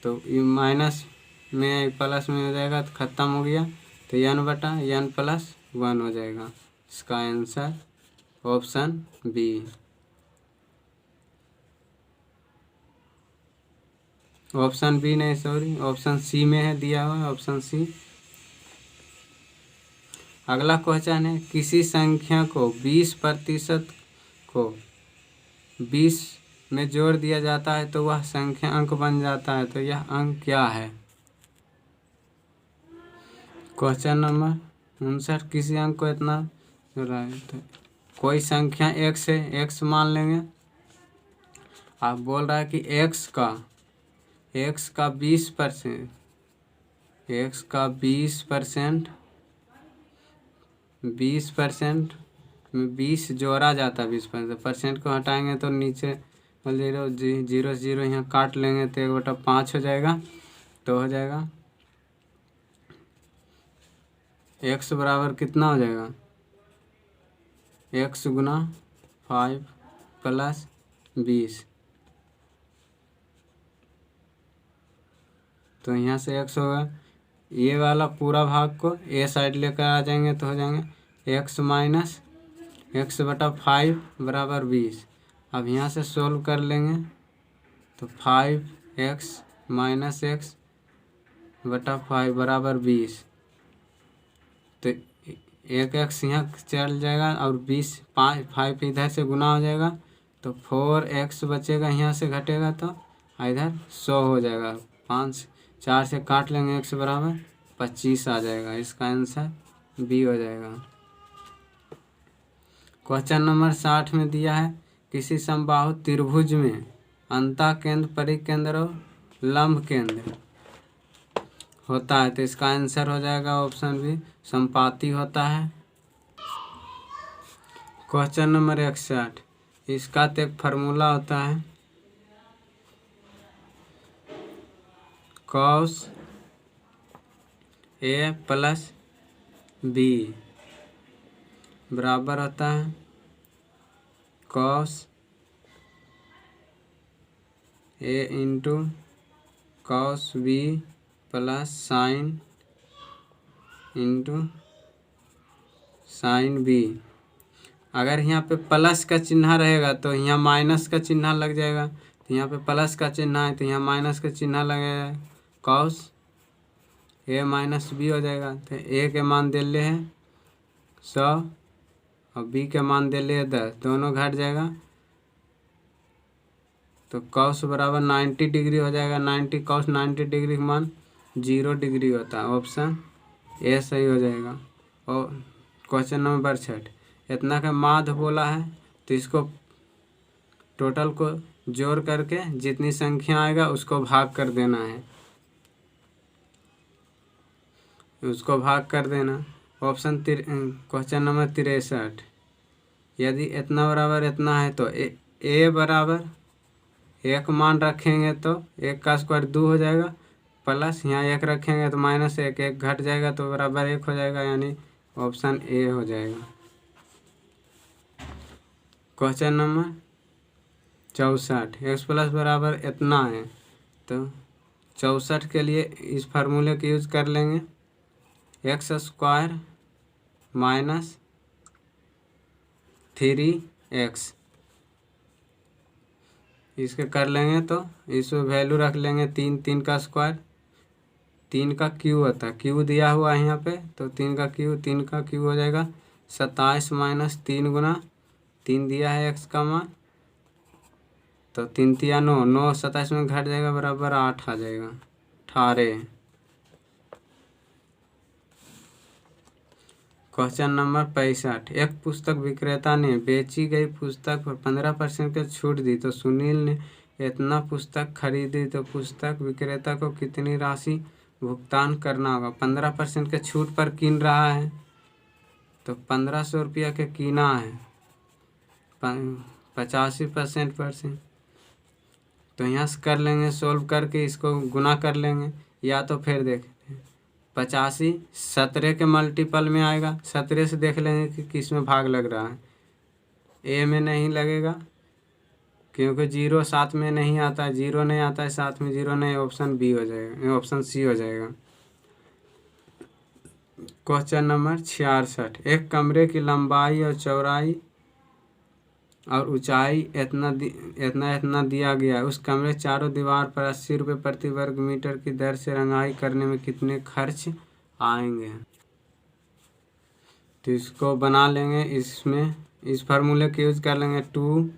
तो ये माइनस में प्लस में हो जाएगा तो ख़त्म हो गया, तो n/n + 1 हो जाएगा। इसका answer option B. Option B नहीं, सॉरी, ऑप्शन सी में है दिया हुआ, ऑप्शन सी। अगला क्वेश्चन है किसी संख्या को 20% को 20 में जोड़ दिया जाता है तो वह संख्या अंक बन जाता है, तो यह अंक क्या है। क्वेश्चन नंबर 59, किसी अंक को इतना जोड़ा है, तो कोई संख्या x है, x मान लेंगे। आप बोल रहा है कि x का 20%, x का 20% में 20 जोड़ा जाता है, 20% को हटाएंगे तो नीचे 0 0 0 यहाँ काट लेंगे तो 1/5 हो जाएगा, तो हो जाएगा x बराबर कितना हो जाएगा, x गुना 5 प्लस 20। तो यहाँ से x होगा, ये वाला पूरा भाग को ए साइड लेकर आ जाएंगे तो हो जाएंगे x माइनस x बटा 5 बराबर 20। अब यहाँ से सोल्व कर लेंगे तो 5x माइनस x बटा 5 बराबर 20। तो एक x यहाँ चल जाएगा और 20 5 इधर से गुना हो जाएगा तो 4x बचेगा, यहाँ से घटेगा तो इधर 100 हो जाएगा। 5 4 से काट लेंगे, x बराबर 25 आ जाएगा। इसका आंसर बी हो जाएगा। क्वेश्चन नंबर 60 में दिया है किसी समबाहु त्रिभुज में अंतःकेंद्र परिकेंद्र और लंब केंद्र होता है, तो इसका आंसर हो जाएगा ऑप्शन बी संपाती होता है। क्वेश्चन नंबर 61, इसका तो एक फार्मूला होता है cos a प्लस बी बराबर होता है cos a into cos b plus sine into sine B. अगर यहाँ पे प्लस का चिन्ह रहेगा तो यहाँ माइनस का चिन्ह लग जाएगा, तो यहाँ पे प्लस का चिन्ह है तो यहाँ माइनस का चिन्ह लगेगा, cos a माइनस बी हो जाएगा। तो a के मान दे ले है 100 और b के मान दे ले 10, दोनों घट जाएगा तो cos बराबर 90 डिग्री हो जाएगा। 90 cos 90 डिग्री का मान 0 डिग्री होता है, ऑप्शन ए सही हो जाएगा। और क्वेश्चन नंबर 66, इतना का माध्य बोला है तो इसको टोटल को जोड़ करके जितनी संख्या आएगा उसको भाग कर देना है, उसको भाग कर देना। ऑप्शन क्वेश्चन नंबर 63, यदि इतना बराबर इतना है तो ए बराबर एक मान रखेंगे तो 1 का स्क्वायर 2 हो जाएगा, प्लस यहाँ 1 रखेंगे तो माइनस 1 1 घट जाएगा तो बराबर 1 हो जाएगा, यानी ऑप्शन ए हो जाएगा। क्वेश्चन नंबर 64, x प्लस बराबर इतना है तो 64 के लिए इस फार्मूले का यूज कर लेंगे एक्स स्क्वायर माइनस 3x, इसके कर लेंगे तो इसमें वैल्यू रख लेंगे 3 3 का स्क्वायर, 3 का क्यू होता है, क्यू दिया हुआ है यहाँ पे तो 3 का क्यू हो जाएगा 27 माइनस 3 गुना 3 दिया है x का मान, तो 3 तिया 9 9 27 में घट जाएगा बराबर 8 आ जाएगा 18। क्वेश्चन नंबर 65, एक पुस्तक विक्रेता ने बेची गई पुस्तक पर 15% की छूट दी तो सुनील ने इतना पुस्तक खरीदी तो पुस्तक विक्रेता को कितनी राशि भुगतान करना होगा। 15% के छूट पर किन रहा है तो 1500 रुपया के कीना है 85% तो यहाँ से कर लेंगे, सोल्व करके इसको गुना कर लेंगे, या तो फिर देख 85 17 के मल्टीपल में आएगा, 17 से देख लेंगे कि किस में भाग लग रहा है। ए में नहीं लगेगा क्योंकि 0 साथ में नहीं आता है, 0 नहीं आता है साथ में 0 नहीं, ऑप्शन बी हो जाएगा, ऑप्शन सी हो जाएगा। क्वेश्चन नंबर 66, एक कमरे की लंबाई और चौड़ाई और ऊंचाई इतना दिया गया है, उस कमरे चारों दीवार पर 80 रुपये प्रति वर्ग मीटर की दर से रंगाई करने में कितने खर्च आएंगे। तो इसको बना लेंगे, इसमें इस फार्मूले का यूज कर लेंगे 2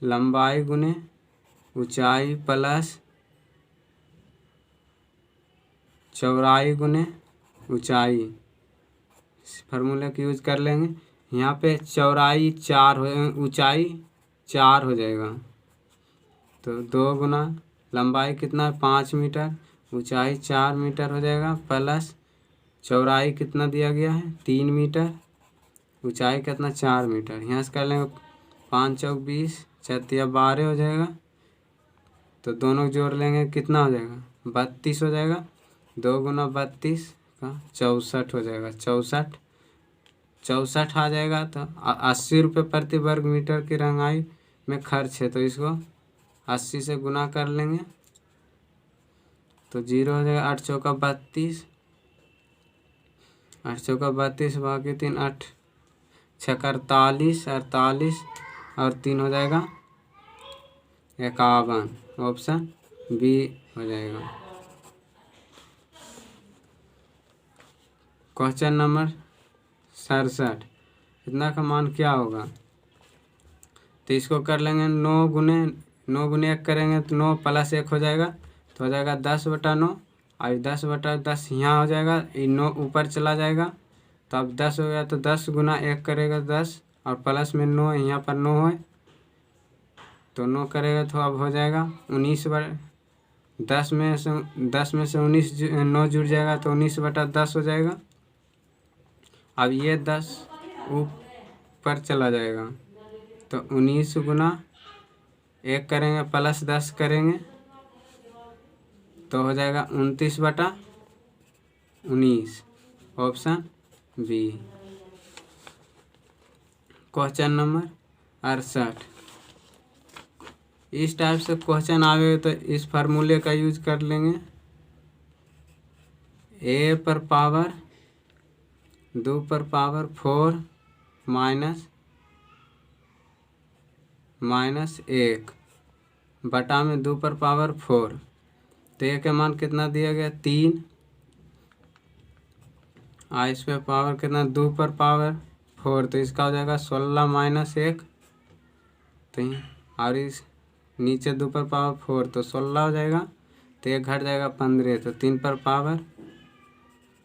लंबाई गुने ऊंचाई प्लस चौड़ाई गुने ऊंचाई, इस फार्मूले का यूज कर लेंगे। यहाँ पे चौड़ाई 4 हो, ऊंचाई 4 हो जाएगा तो 2 गुना लंबाई कितना 5 मीटर, ऊंचाई 4 मीटर हो जाएगा, प्लस चौड़ाई कितना दिया गया है 3 मीटर, ऊंचाई कितना 4 मीटर। यहाँ से कर लेंगे 5 चौक 20 चौतिया 12 हो जाएगा, तो दोनों जोड़ लेंगे कितना हो जाएगा 32 हो जाएगा, 2 गुना 32 का 64 हो जाएगा, 64 64 आ जाएगा। तो 80 रुपये प्रति वर्ग मीटर की रंगाई में खर्च है, तो इसको 80 से गुना कर लेंगे तो 0 हो जाएगा। 8 चौका 32, 8 चौका 32, बाकी 3 8 छक्का 48, 48 और 3 हो जाएगा 51। ऑप्शन बी हो जाएगा। क्वेश्चन नंबर 67, इतना का मान क्या होगा? तो इसको कर लेंगे 9 गुने 1 करेंगे तो 9 प्लस 1 हो जाएगा, तो हो जाएगा 10/9 और 10/10 यहाँ हो जाएगा, ये 9 ऊपर चला जाएगा तो अब 10 हो गया। तो 10 गुना 1 करेगा 10 और प्लस में 9, यहाँ पर 9 है तो 9 करेगा तो अब हो जाएगा 19 10 में से 19 9 जुड़ जाएगा तो 19/10 हो जाएगा। अब ये 10 ऊपर चला जाएगा तो 19 गुना 1 करेंगे प्लस 10 करेंगे तो हो जाएगा 29/19। Option B. क्वेश्चन नंबर 68, इस टाइप से क्वेश्चन आवे तो इस फार्मूले का यूज कर लेंगे। a पर पावर 2 पर पावर 4 माइनस 1 बटा में 2 पर पावर 4, तो a का मान कितना दिया गया 3, इस पे पावर कितना 2 पर पावर 4, तो इसका हो जाएगा 16 माइनस 1, तो और इस नीचे 2 पर पावर 4 तो 16 हो जाएगा, तो 1 घट जाएगा 15, तो 3 पर पावर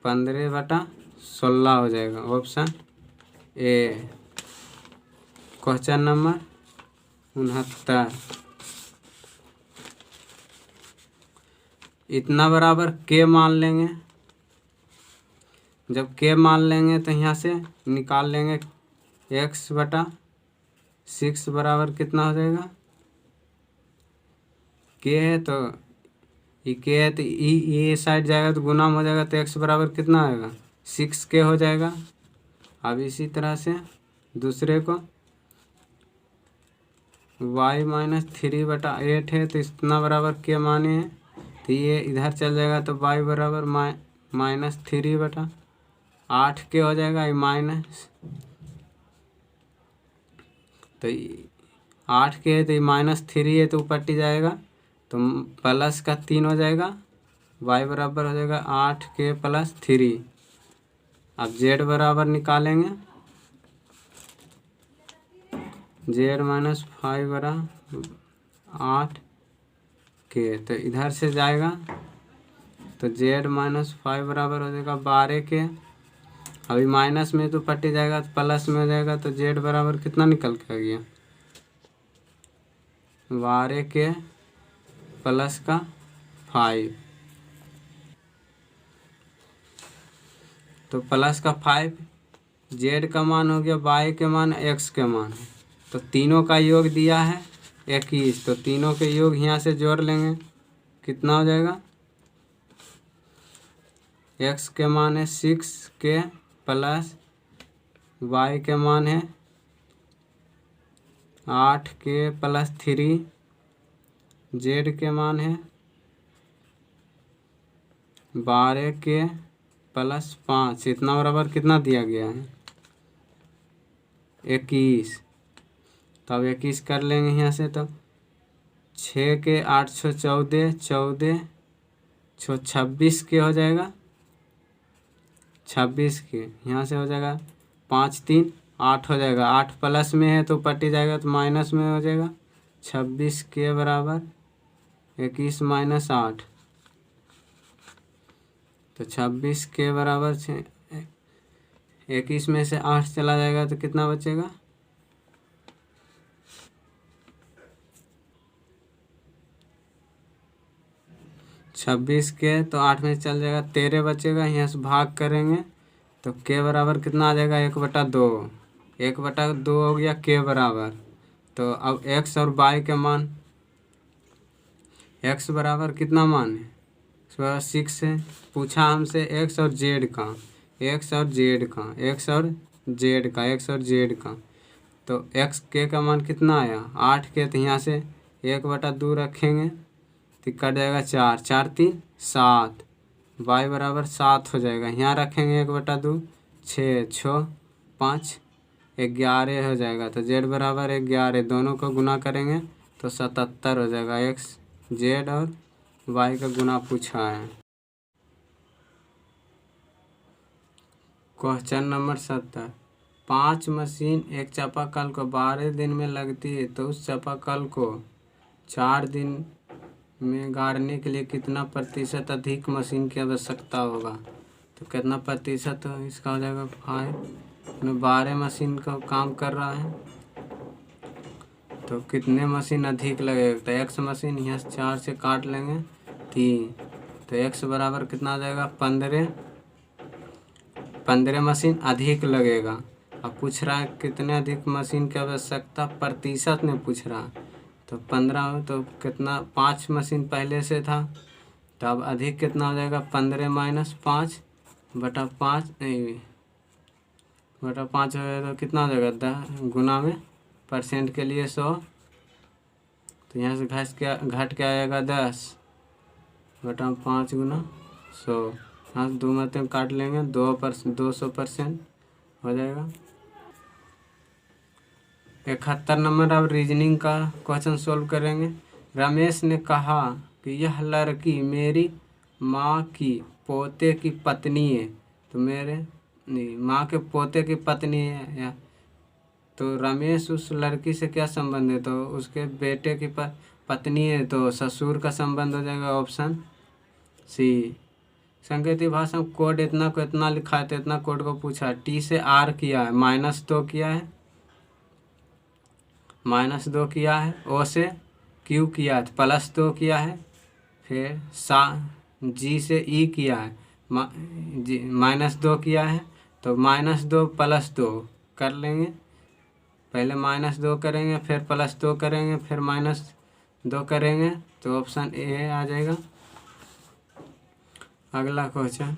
15/16 हो जाएगा। Option A. क्वेश्चन नंबर 69, इतना बराबर के मान लेंगे। जब के मान लेंगे तो यहाँ से निकाल लेंगे x/6 बराबर कितना हो जाएगा, के है तो ये के है तो ये साइड जाएगा तो गुना हो जाएगा, तो x बराबर कितना आएगा 6k हो जाएगा। अब इसी तरह से दूसरे को y-3/8 है तो इतना बराबर के माने हैं, तो ये इधर चल जाएगा तो y बराबर -3/8 के हो जाएगा। ये माइनस तो 8 के है तो ये -3 है तो ऊपर जाएगा तो प्लस का 3 हो जाएगा, y बराबर हो जाएगा 8k + 3। अब z बराबर निकालेंगे, z -5/8k तो इधर से जाएगा तो z -5 बराबर हो जाएगा 12k। अभी माइनस में तो पट्टी जाएगा तो प्लस में हो जाएगा, तो z बराबर कितना निकल के आ गया 12k प्लस का 5, तो प्लस का 5 z का मान हो गया, y के मान x के मान है, तो तीनों का योग दिया है 21, तो तीनों के योग यहाँ से जोड़ लेंगे कितना हो जाएगा, x के मान है 6k प्लस y के मान है 8k + 3, z के मान है 12k + 5, इतना बराबर कितना दिया गया है 21। तो अब 21 कर लेंगे यहाँ से, तो 6k 8 6 14 14 26 के हो जाएगा, 26 के यहाँ से हो जाएगा 5 3 8 हो जाएगा, 8 प्लस में है तो पट्टी जाएगा तो माइनस में हो जाएगा, 26 के बराबर 21 - 8, तो 26 के बराबर 21 में से 8 चला जाएगा तो कितना बचेगा 26 के, तो 8 में चल जाएगा 13 बचेगा, यहाँ से भाग करेंगे तो के बराबर कितना आ जाएगा 1/2, 1/2 हो गया के बराबर। तो अब x और y के मान, x बराबर कितना मान है 6 है, पूछा हमसे x और z का, x और z का, x और जेड का, एक्स और जेड का। तो एक्स के का मान कितना आया 8 के, तो यहाँ से 1/2 रखेंगे तो कट जाएगा 4, 4 3 7, वाई बराबर 7 हो जाएगा। यहाँ रखेंगे 1/2, 6 6 5 11 हो जाएगा। तो जेड बराबर 11, दोनों को गुना करेंगे तो 77 हो जाएगा। एक्स जेड और वाई का गुना पूछा है। क्वेश्चन नंबर 70, 5 मशीन एक चापाकल को 12 दिन में लगती है, तो उस चापाकल को 4 दिन में गाड़ने के लिए कितना प्रतिशत अधिक मशीन की आवश्यकता होगा। तो कितना प्रतिशत इसका हो जाएगा 5 में 12 मशीन का काम कर रहा है, तो कितने मशीन अधिक लगेगा। तो एक्स मशीन यहाँ से 4 से काट लेंगे 3, तो एक्स बराबर कितना आ जाएगा 15 मशीन अधिक लगेगा। अब पूछ रहा है कितने अधिक मशीन की आवश्यकता, प्रतिशत में पूछ रहा है। तो 15 तो कितना 5 मशीन पहले से था, तो अब अधिक कितना हो जाएगा 15 - 5/5 नहीं बटा 5 हो जाएगा तो कितना हो जाएगा 10 गुना में परसेंट के लिए 100, तो यहाँ से घट के आएगा 10/5 गुना 100। यहाँ से 2 में काट लेंगे 200% हो जाएगा। 71 नंबर अब रीजनिंग का क्वेश्चन सोल्व करेंगे। रमेश ने कहा कि यह लड़की मेरी माँ की पोते की पत्नी है, तो मेरे नहीं माँ के पोते की पत्नी है या तो रमेश उस लड़की से क्या संबंध है, तो उसके बेटे की पत्नी है, तो ससुर का संबंध हो जाएगा ऑप्शन सी। संकेतीय भाषा में कोड इतना को इतना लिखा है, तो इतना कोड को पूछा। टी से आर किया है, -2 किया है, -2 किया है। ओ से क्यू किया है, +2 किया है। फिर जी से ई किया है, -2 किया है, तो -2 + 2 कर लेंगे। पहले -2 करेंगे, फिर +2 करेंगे, फिर -2 करेंगे, तो ऑप्शन ए आ जाएगा। अगला क्वेश्चन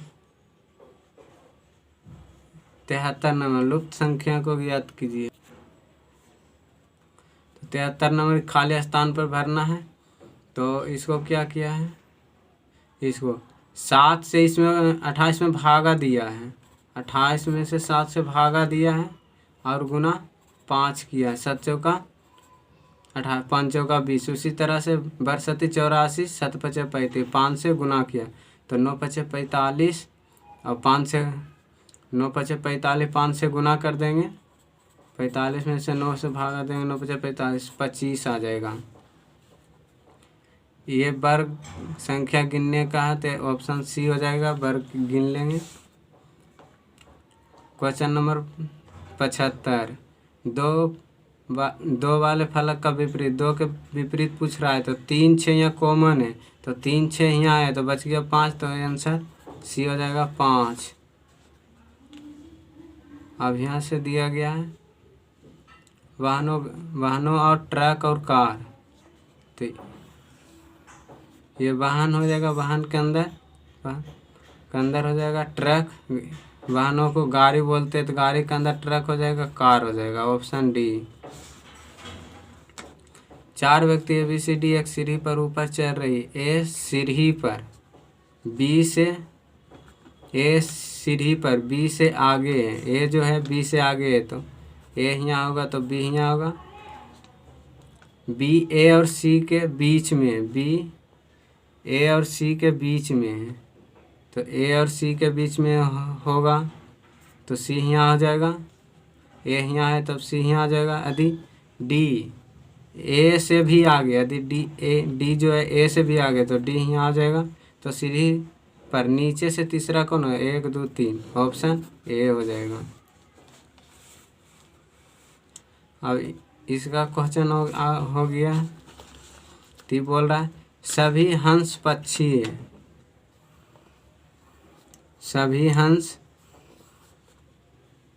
73 नंबर, लुप्त संख्या को ज्ञात कीजिए। तो 73 नंबर खाली स्थान पर भरना है। तो इसको क्या किया है, इसको 7 से इसमें 28 में भागा दिया है, 28 में से 7 से भागा दिया है और गुना 5 किया है। 7 चौका 18, 5 चौका 20। उसी तरह से बरसती 84, 7 पचे 35, 5 से गुना किया तो 9 पचे 45 और 5 से 9 पचे 45, 5 से गुना कर देंगे, 45 में से 9 से भागा देंगे, 9 पचे 45, 25 आ जाएगा। ये वर्ग संख्या गिनने का है, तो ऑप्शन सी हो जाएगा, वर्ग गिन लेंगे। क्वेश्चन नंबर 75, दो वाले फलक का विपरीत, 2 के विपरीत पूछ रहा है, तो 3 6 यहाँ कॉमन है, तो 3 6 यहाँ है, तो बच गया 5, तो आंसर सी हो जाएगा 5। अब यहाँ से दिया गया है वाहनों और ट्रक और कार, तो ये वाहन हो जाएगा, वाहन के अंदर हो जाएगा ट्रक। वाहनों को गाड़ी बोलते हैं, तो गाड़ी के अंदर ट्रक हो जाएगा, कार हो जाएगा, ऑप्शन डी। 4 व्यक्ति ABCD एक सीढ़ी पर ऊपर चढ़ रही, ए सीढ़ी पर बी से आगे है, ए जो है बी से आगे है, तो ए यहाँ होगा तो बी यहाँ होगा। बी ए और सी के बीच में, बी ए और सी के बीच में है, तो ए और सी के बीच में होगा तो सी यहाँ आ जाएगा। ए यहाँ है तब सी यहाँ आ जाएगा। यदि डी ए से भी आगे, यदि डी जो है ए से भी आगे, तो डी यहाँ आ जाएगा। तो सीढ़ी पर नीचे से तीसरा कौन है, 1 2 3, ऑप्शन ए हो जाएगा। अब इसका क्वेश्चन हो गया। तो बोल रहा है सभी हंस पक्षी है, सभी हंस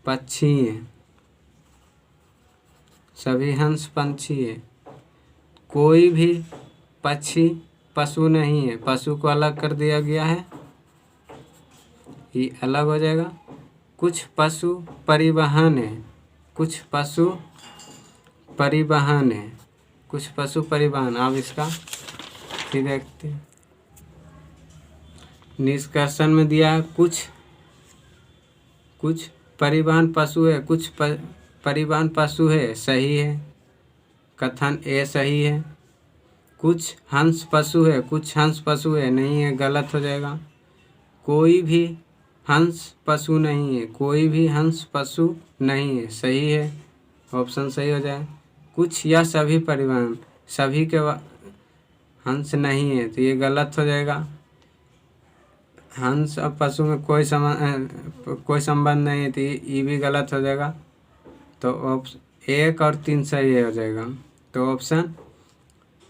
पक्षी है, सभी हंस पंछी है, कोई भी पक्षी पशु नहीं है। पशु को अलग कर दिया गया है, ये अलग हो जाएगा। कुछ पशु परिवहन है, कुछ पशु परिवहन है, कुछ पशु परिवहन। अब इसका फिर देखते हैं। निष्कर्षण में दिया है कुछ परिवहन पशु है, कुछ परिवहन पशु है, सही है। कथन ए सही है। कुछ हंस पशु है, कुछ हंस पशु है, नहीं है, गलत हो जाएगा। कोई भी हंस पशु नहीं है, कोई भी हंस पशु नहीं है, सही है, ऑप्शन सही हो जाए। कुछ या सभी परिवहन, सभी के हंस नहीं है तो ये गलत हो जाएगा। हंस और पशु में कोई संबंध नहीं है तो ये भी गलत हो जाएगा। तो ऑप्शन 1 और 3 सही हो जाएगा। तो ऑप्शन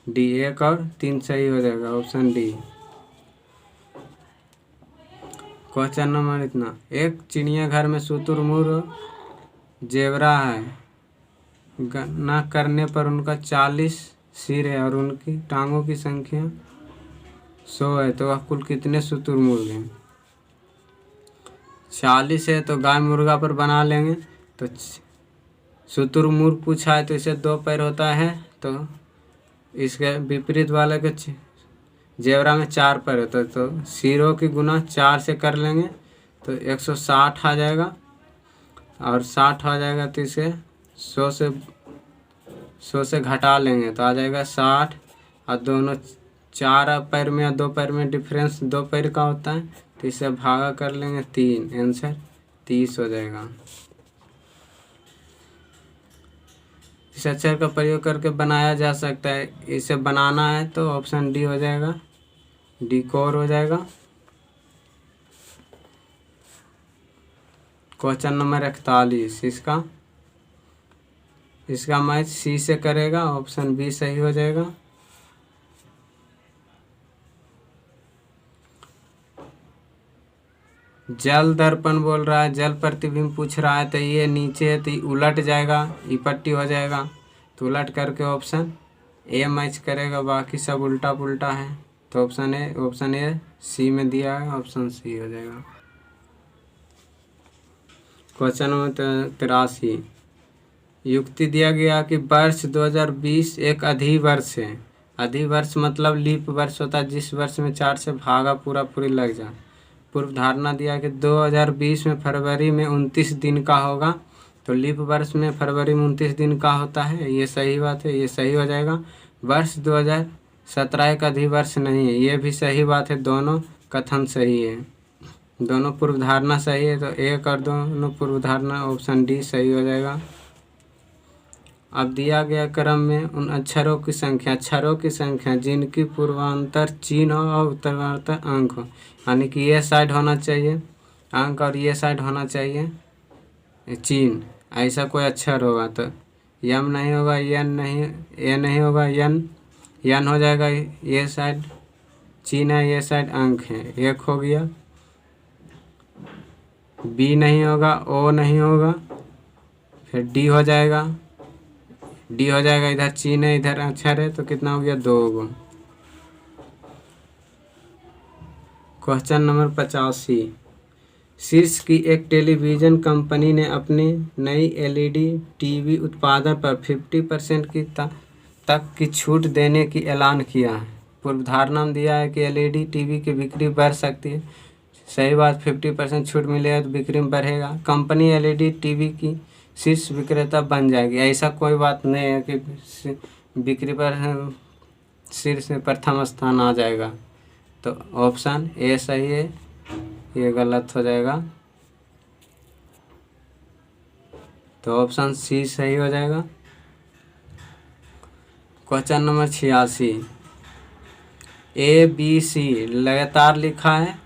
डी, 1 और 3 सही हो जाएगा, ऑप्शन डी। क्वेश्चन नंबर इतना। एक चिड़ियाघर में शुतुरमुर्ग जेबरा है। गणना करने पर उनका 40 सिर है और उनकी टांगों की संख्या 100 है, तो वह कुल कितने शुतुरमुर्ग हैं? 40 है तो गाय मुर्गा पर बना लेंगे। तो शुतुरमुर्ग पूछा है तो इसे 2 पैर होता है, तो इसके विपरीत वाले के जेबरा में 4 पैर होता है, तो सिरों की गुना 4 से कर लेंगे तो 160 आ जाएगा। और 60 आ जाएगा तो इसे 100 से घटा लेंगे तो आ जाएगा 60। और दोनों 4 पैर में या 2 पैर में डिफरेंस 2 पैर का होता है, तो इसे भागा कर लेंगे 3, आंसर 30 हो जाएगा। इस अक्षर का प्रयोग करके बनाया जा सकता है। इसे बनाना है तो ऑप्शन डी हो जाएगा, डिकोर हो जाएगा। Question number 41। इसका मैच सी से करेगा, ऑप्शन बी सही हो जाएगा। जल दर्पण बोल रहा है, जल प्रतिबिंब पूछ रहा है, तो ये नीचे है तो ये उलट जाएगा, ये पट्टी हो जाएगा, तो उलट करके ऑप्शन ए मैच करेगा, बाकी सब उल्टा पुल्टा है। तो ऑप्शन ए सी में दिया है, ऑप्शन सी हो जाएगा। Question number 83। युक्ति दिया गया कि वर्ष 2020 एक अधिवर्ष है। अधिवर्ष मतलब लीप वर्ष होता है, जिस वर्ष में 4 से भागा पूरी लग जाए। पूर्व धारणा दिया कि 2020 में फरवरी में 29 दिन का होगा, तो लीप वर्ष में फरवरी में 29 दिन का होता है, ये सही बात है, ये सही हो जाएगा। वर्ष 2017 एक अधिवर्ष नहीं है, ये भी सही बात है, दोनों कथन सही है, दोनों पूर्व धारणा सही है, तो एक और दोनों पूर्व धारणा, ऑप्शन डी सही हो जाएगा। अब दिया गया क्रम में उन अक्षरों की संख्या जिनकी पूर्वांतर चिन्ह और उत्तरांतर अंक हो, यानी कि ये साइड होना चाहिए अंक और ये साइड होना चाहिए चिन्ह। ऐसा कोई अक्षर होगा तो यम नहीं होगा, एन नहीं होगा, यन हो जाएगा, ये साइड चिन्ह है, ये साइड अंक है, एक हो गया। बी नहीं होगा, ओ नहीं होगा, फिर डी हो जाएगा, इधर चिन्ह है, इधर अक्षर है, तो कितना हो गया 2 क्वेश्चन नंबर 85। शीर्ष की एक टेलीविज़न कंपनी ने अपनी नई एलईडी टीवी उत्पादन पर 50% की तक की छूट देने की ऐलान किया है। पूर्व धारणा में दिया है कि एलईडी टीवी की बिक्री बढ़ सकती है, सही बात, 50% छूट मिलेगा तो बिक्री में बढ़ेगा। कंपनी एलईडी टीवी की शीर्ष विक्रेता बन जाएगी, ऐसा कोई बात नहीं है कि बिक्री पर शीर्ष में प्रथम स्थान आ जाएगा। तो ऑप्शन ए सही है, ये गलत हो जाएगा, तो ऑप्शन सी सही हो जाएगा। Question number 86। ABC लगातार लिखा है,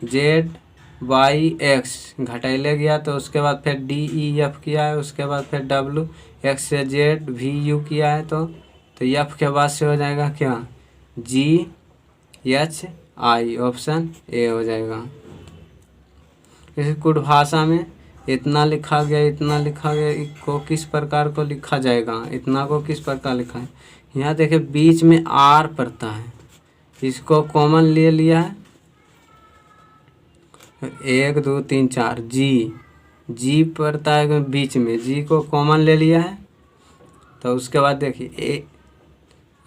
ZYX घटाइले गया, तो उसके बाद फिर DEF किया है, उसके बाद फिर WX से ZVU किया है, तो F के बाद से हो जाएगा क्या, GHI, ऑप्शन ए हो जाएगा। इस कुट भाषा में इतना लिखा गया को किस प्रकार को लिखा जाएगा, इतना को किस प्रकार लिखा है। यहाँ देखिए बीच में R पड़ता है, इसको कॉमन ले लिया है, 1 2 3 4 जी, जी पड़ता है बीच में, जी को कॉमन ले लिया है। तो उसके बाद देखिए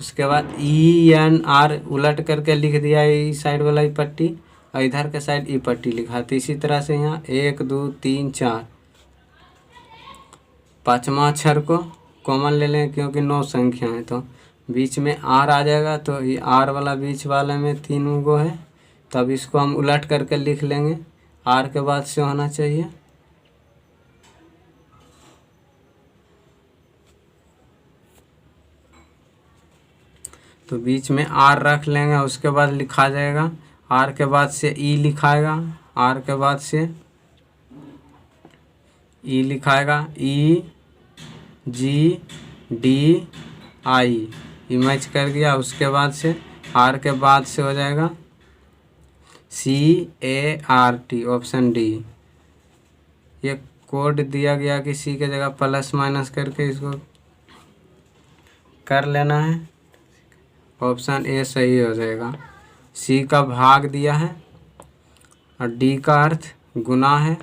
उसके बाद ई एन आर उलट करके लिख दिया है, ई साइड वाला ई पट्टी और इधर के साइड ई पट्टी लिखा। तो इसी तरह से यहाँ 1 2 3 4 पाँचवा अक्षर को कॉमन ले लें क्योंकि 9 संख्या है। तो बीच में आर आ जाएगा, तो ये आर वाला बीच वाले में 3 गो है, तब इसको हम उलट करके लिख लेंगे। आर के बाद से होना चाहिए तो बीच में आर रख लेंगे। उसके बाद लिखा जाएगा, आर के बाद से ई लिखाएगा, आर के बाद से ई लिखाएगा, ई G D I, E match कर गया। उसके बाद से आर के बाद से हो जाएगा C A R T, option D. ये कोड दिया गया कि सी के जगह प्लस माइनस करके इसको कर लेना है, ऑप्शन ए सही हो जाएगा। सी का भाग दिया है और डी का अर्थ गुना है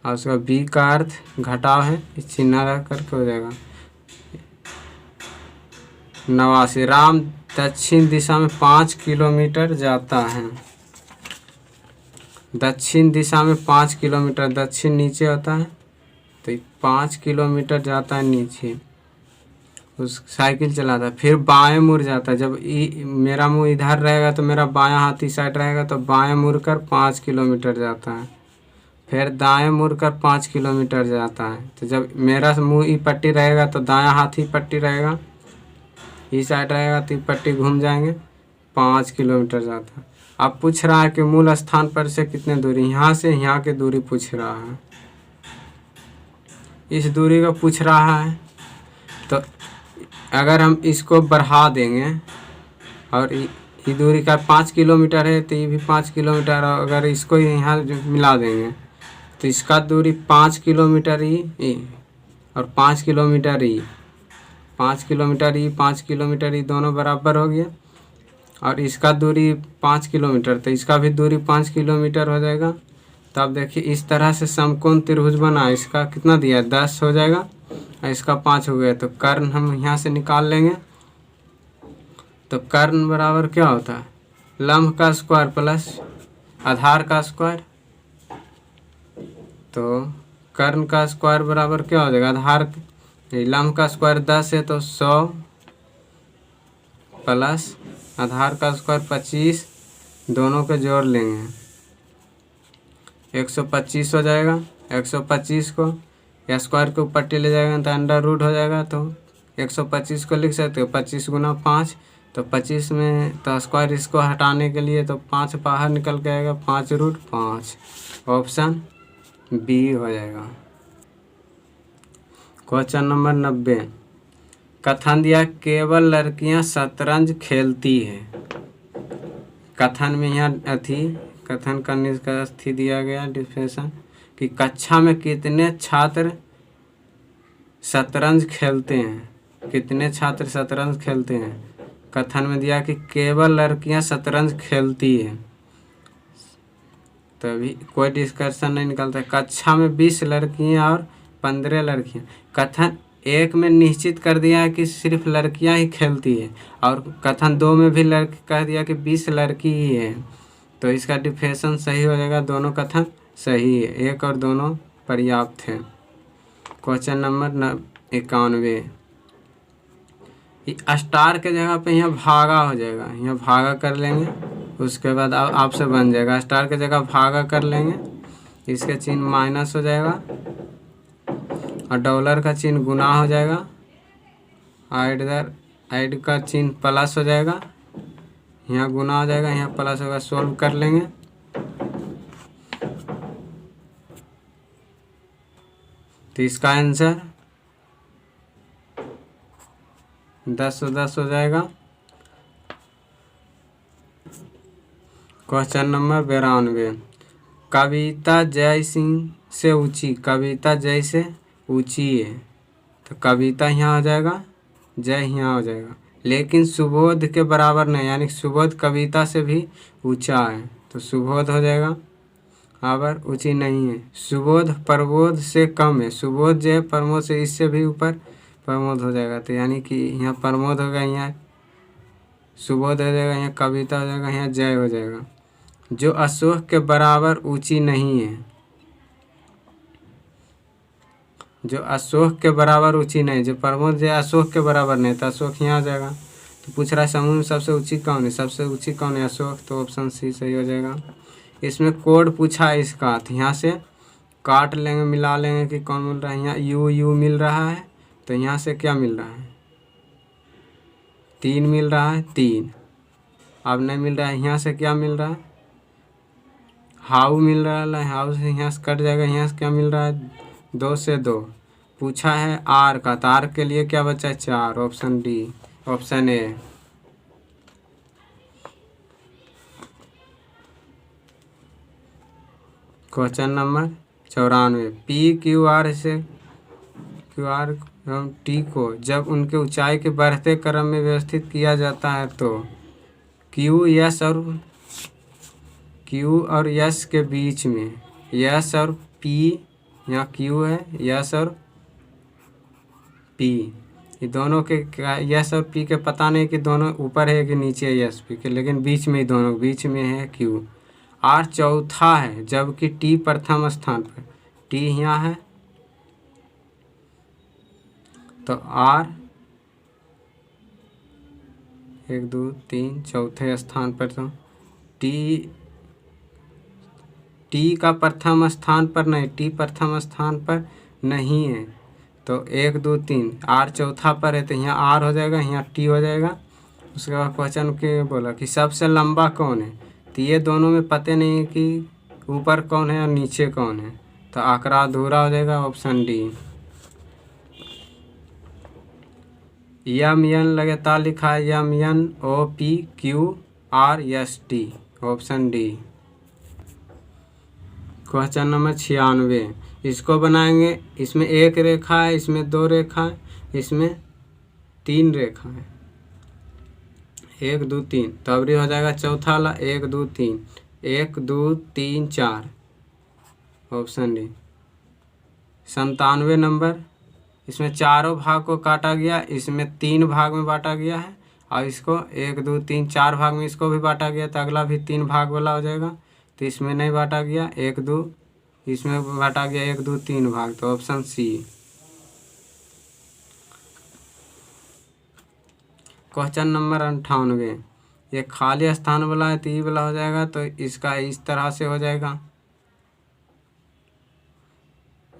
और उसका बी का अर्थ घटाव है, इस चिन्ह रख करके हो जाएगा 89। राम दक्षिण दिशा में 5 किलोमीटर जाता है। दक्षिण दिशा में 5 किलोमीटर, दक्षिण नीचे होता है तो 5 किलोमीटर जाता है नीचे, उस साइकिल चलाता है। फिर बाएं मुड़ जाता है, जब मेरा मुंह इधर रहेगा तो मेरा बायां हाथ इस साइड रहेगा, तो बाएं मुड़कर 5 किलोमीटर जाता है। फिर दाएं मुड़कर 5 किलोमीटर जाता है, तो जब मेरा मुंह ई पट्टी रहेगा तो दायां हाथ ही पट्टी रहेगा, इस साइड रहेगा तो पट्टी घूम जाएंगे, 5 किलोमीटर जाता है। अब पूछ रहा है कि मूल स्थान पर से कितने दूरी, यहाँ से यहाँ की दूरी पूछ रहा है, इस दूरी का पूछ रहा है। तो अगर हम इसको बढ़ा देंगे और ये दूरी का 5 किलोमीटर है तो ये भी 5 किलोमीटर, अगर इसको यहाँ मिला देंगे तो इसका दूरी 5 किलोमीटर ही और 5 किलोमीटर ही, 5 किलोमीटर ही 5 किलोमीटर ही दोनों बराबर हो गया। और इसका दूरी 5 किलोमीटर, तो इसका भी दूरी 5 किलोमीटर हो जाएगा। तो अब देखिए इस तरह से समकोण त्रिभुज बना, इसका कितना दिया है 10 हो जाएगा और इसका 5 हो गया। तो कर्ण हम यहाँ से निकाल लेंगे। तो कर्ण बराबर क्या होता है, लंब का स्क्वायर प्लस आधार का स्क्वायर। तो कर्ण का स्क्वायर बराबर क्या हो जाएगा, आधार लंब का स्क्वायर 10 है तो 100 प्लस आधार का स्क्वायर 25, दोनों के जोड़ लेंगे 125 हो जाएगा। 125 को या स्क्वायर के ऊपर पट्टी ले जाएगा तो अंडर रूट हो जाएगा, तो 125 को लिख सकते हो 25 गुना 5, तो 25 में तो स्क्वायर इसको हटाने के लिए तो 5 बाहर निकल के आएगा, 5√5, ऑप्शन बी हो जाएगा। क्वेश्चन नंबर 90, कथन दिया केवल लड़कियां शतरंज खेलती है। कथन में यहाँ कथन करने का अस्थि दिया गया डिफिनेशन कि कक्षा में कितने छात्र शतरंज खेलते हैं, कितने छात्र शतरंज खेलते हैं। कथन में दिया कि केवल लड़कियां शतरंज खेलती है, तभी कोई डिस्कशन नहीं निकलता। कक्षा में 20 लड़कियां और 15 लड़कियां। कथन 1 में निश्चित कर दिया है कि सिर्फ लड़कियां ही खेलती है और कथन 2 में भी कह दिया कि 20 लड़की ही है, तो इसका डिफिनेशन सही हो जाएगा। दोनों कथन सही है, 1 और दोनों पर्याप्त है। क्वेश्चन नंबर 91, स्टार के जगह पे यहाँ भागा हो जाएगा, यहाँ भागा कर लेंगे, उसके बाद आपसे बन जाएगा। स्टार के जगह भागा कर लेंगे, इसके चिन्ह माइनस हो जाएगा और डॉलर का चिन्ह गुना हो जाएगा, ऐड का चिन्ह प्लस हो जाएगा, यहाँ गुना हो जाएगा, यहाँ प्लस होगा। सॉल्व कर लेंगे तो इसका आंसर 10 हो जाएगा। क्वेश्चन नंबर 92, कविता जय सिंह से ऊंची, कविता जय से ऊंची है, तो कविता यहाँ हो जाएगा, जय यहाँ हो जाएगा, लेकिन सुबोध के बराबर नहीं, यानी सुबोध कविता से भी ऊंचा है, तो सुबोध हो जाएगा। बराबर ऊंची नहीं है। सुबोध प्रबोध से कम है। सुबोध जो है प्रमोद से इससे भी ऊपर प्रमोद हो जाएगा, तो यानी कि यहाँ प्रमोद होगा, यहाँ सुबोध हो जाएगा, यहाँ कविता हो जाएगा, यहाँ जय हो जाएगा। जो अशोक के बराबर ऊंची नहीं है, जो अशोक के बराबर ऊंची नहीं, जो प्रमोद जो अशोक के बराबर नहीं, तो अशोक यहाँ आ जाएगा। तो पूछ रहा है समूह में सबसे ऊंची कौन है, सबसे ऊंची कौन है, अशोक, तो ऑप्शन सी सही हो जाएगा। इसमें कोड पूछा है इसका, तो यहाँ से काट लेंगे, मिला लेंगे कि कौन मिल रहा है। यहाँ यू यू मिल रहा है, तो यहाँ से क्या मिल रहा है, 3 मिल रहा है, 3। अब नहीं मिल रहा है, यहाँ से क्या मिल रहा है, हाउ मिल रहा है, हाउ से यहाँ से कट जाएगा, यहाँ से क्या मिल रहा है, 2 से 2। पूछा है आर का, तो आर के लिए क्या बचा है, 4, option D, option A. Question number 94, P Q are से क्यू आर एवं टी को जब उनके ऊंचाई के बढ़ते क्रम में व्यवस्थित किया जाता है तो क्यू और यस के बीच में, यस और पी, यहाँ क्यू है, यस और पी, ये दोनों के यस और पी के पता नहीं कि दोनों ऊपर है कि नीचे है यस पी के, लेकिन बीच में ही, दोनों बीच में है क्यू। आर चौथा है जबकि टी प्रथम स्थान पर, टी यहाँ है, तो आर 1 2 3 चौथे स्थान पर, तो टी का प्रथम स्थान पर नहीं, टी प्रथम स्थान पर नहीं है, तो 1 2 3 आर चौथा पर है, तो यहाँ आर हो जाएगा, यहाँ टी हो जाएगा। उसके बाद क्वेश्चन के बोला कि सबसे लंबा कौन है, तो ये दोनों में पते नहीं है कि ऊपर कौन है और नीचे कौन है, तो आंकड़ा अधूरा हो जाएगा, ऑप्शन डी। यम एन लगातार लिखा है, M N O P Q R S T, option D. Question number 96, इसको बनाएंगे, इसमें 1 रेखा है, इसमें 2 रेखा है, इसमें 3 रेखा है, 1 2 3, तो अबरी हो जाएगा चौथा वाला 1 2 3, 1 2 3 4, ऑप्शन डी। 97 नंबर, इसमें चारों भाग को काटा गया, इसमें 3 भाग में बांटा गया है, और इसको 1 2 3 4 भाग में इसको भी बांटा गया, तो अगला भी 3 भाग वाला हो जाएगा, तो इसमें नहीं बांटा गया, 1 2, इसमें बांटा गया 1 2 3 भाग, तो ऑप्शन सी। क्वेश्चन नंबर 98, ये खाली स्थान वाला है, तो ये वाला हो जाएगा, तो इसका इस तरह से हो जाएगा,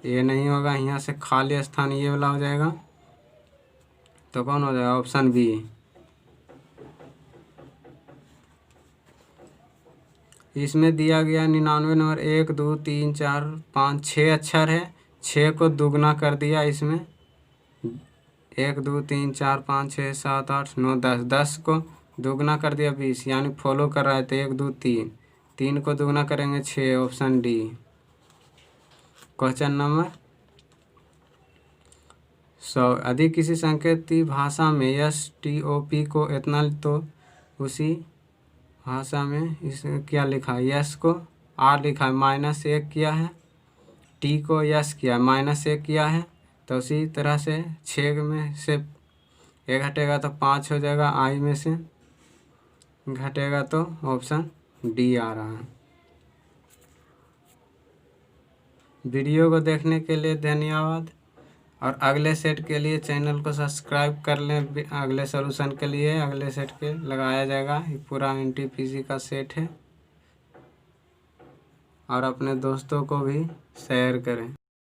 ये नहीं होगा, यहाँ से खाली स्थान ये वाला हो जाएगा, तो कौन हो जाएगा, ऑप्शन बी। इसमें दिया गया 99 नंबर, 1 2 3 4 5 6 अक्षर है, 6 को दुगना कर दिया, इसमें 1 2 3 4 5 6 7 8 9 10, 10 को दुगना कर दिया 20, यानी फॉलो कर रहा है, तो 1 2 3, 3 को दुगना करेंगे 6, ऑप्शन डी। क्वेश्चन नंबर 100, अधिक किसी संकेती भाषा में यस टी ओ पी को इतना, तो उसी भाषा में इस क्या लिखा है, यस को आर लिखा है, -1 किया है, टी को यस किया है, -1 किया है, तो उसी तरह से 6 में से 1 घटेगा तो 5 हो जाएगा, आई में से घटेगा तो ऑप्शन डी आ रहा है। वीडियो को देखने के लिए धन्यवाद, और अगले सेट के लिए चैनल को सब्सक्राइब कर लें। अगले सॉल्यूशन के लिए अगले सेट के लगाया जाएगा, ये पूरा एनटीपीसी का सेट है, और अपने दोस्तों को भी शेयर करें।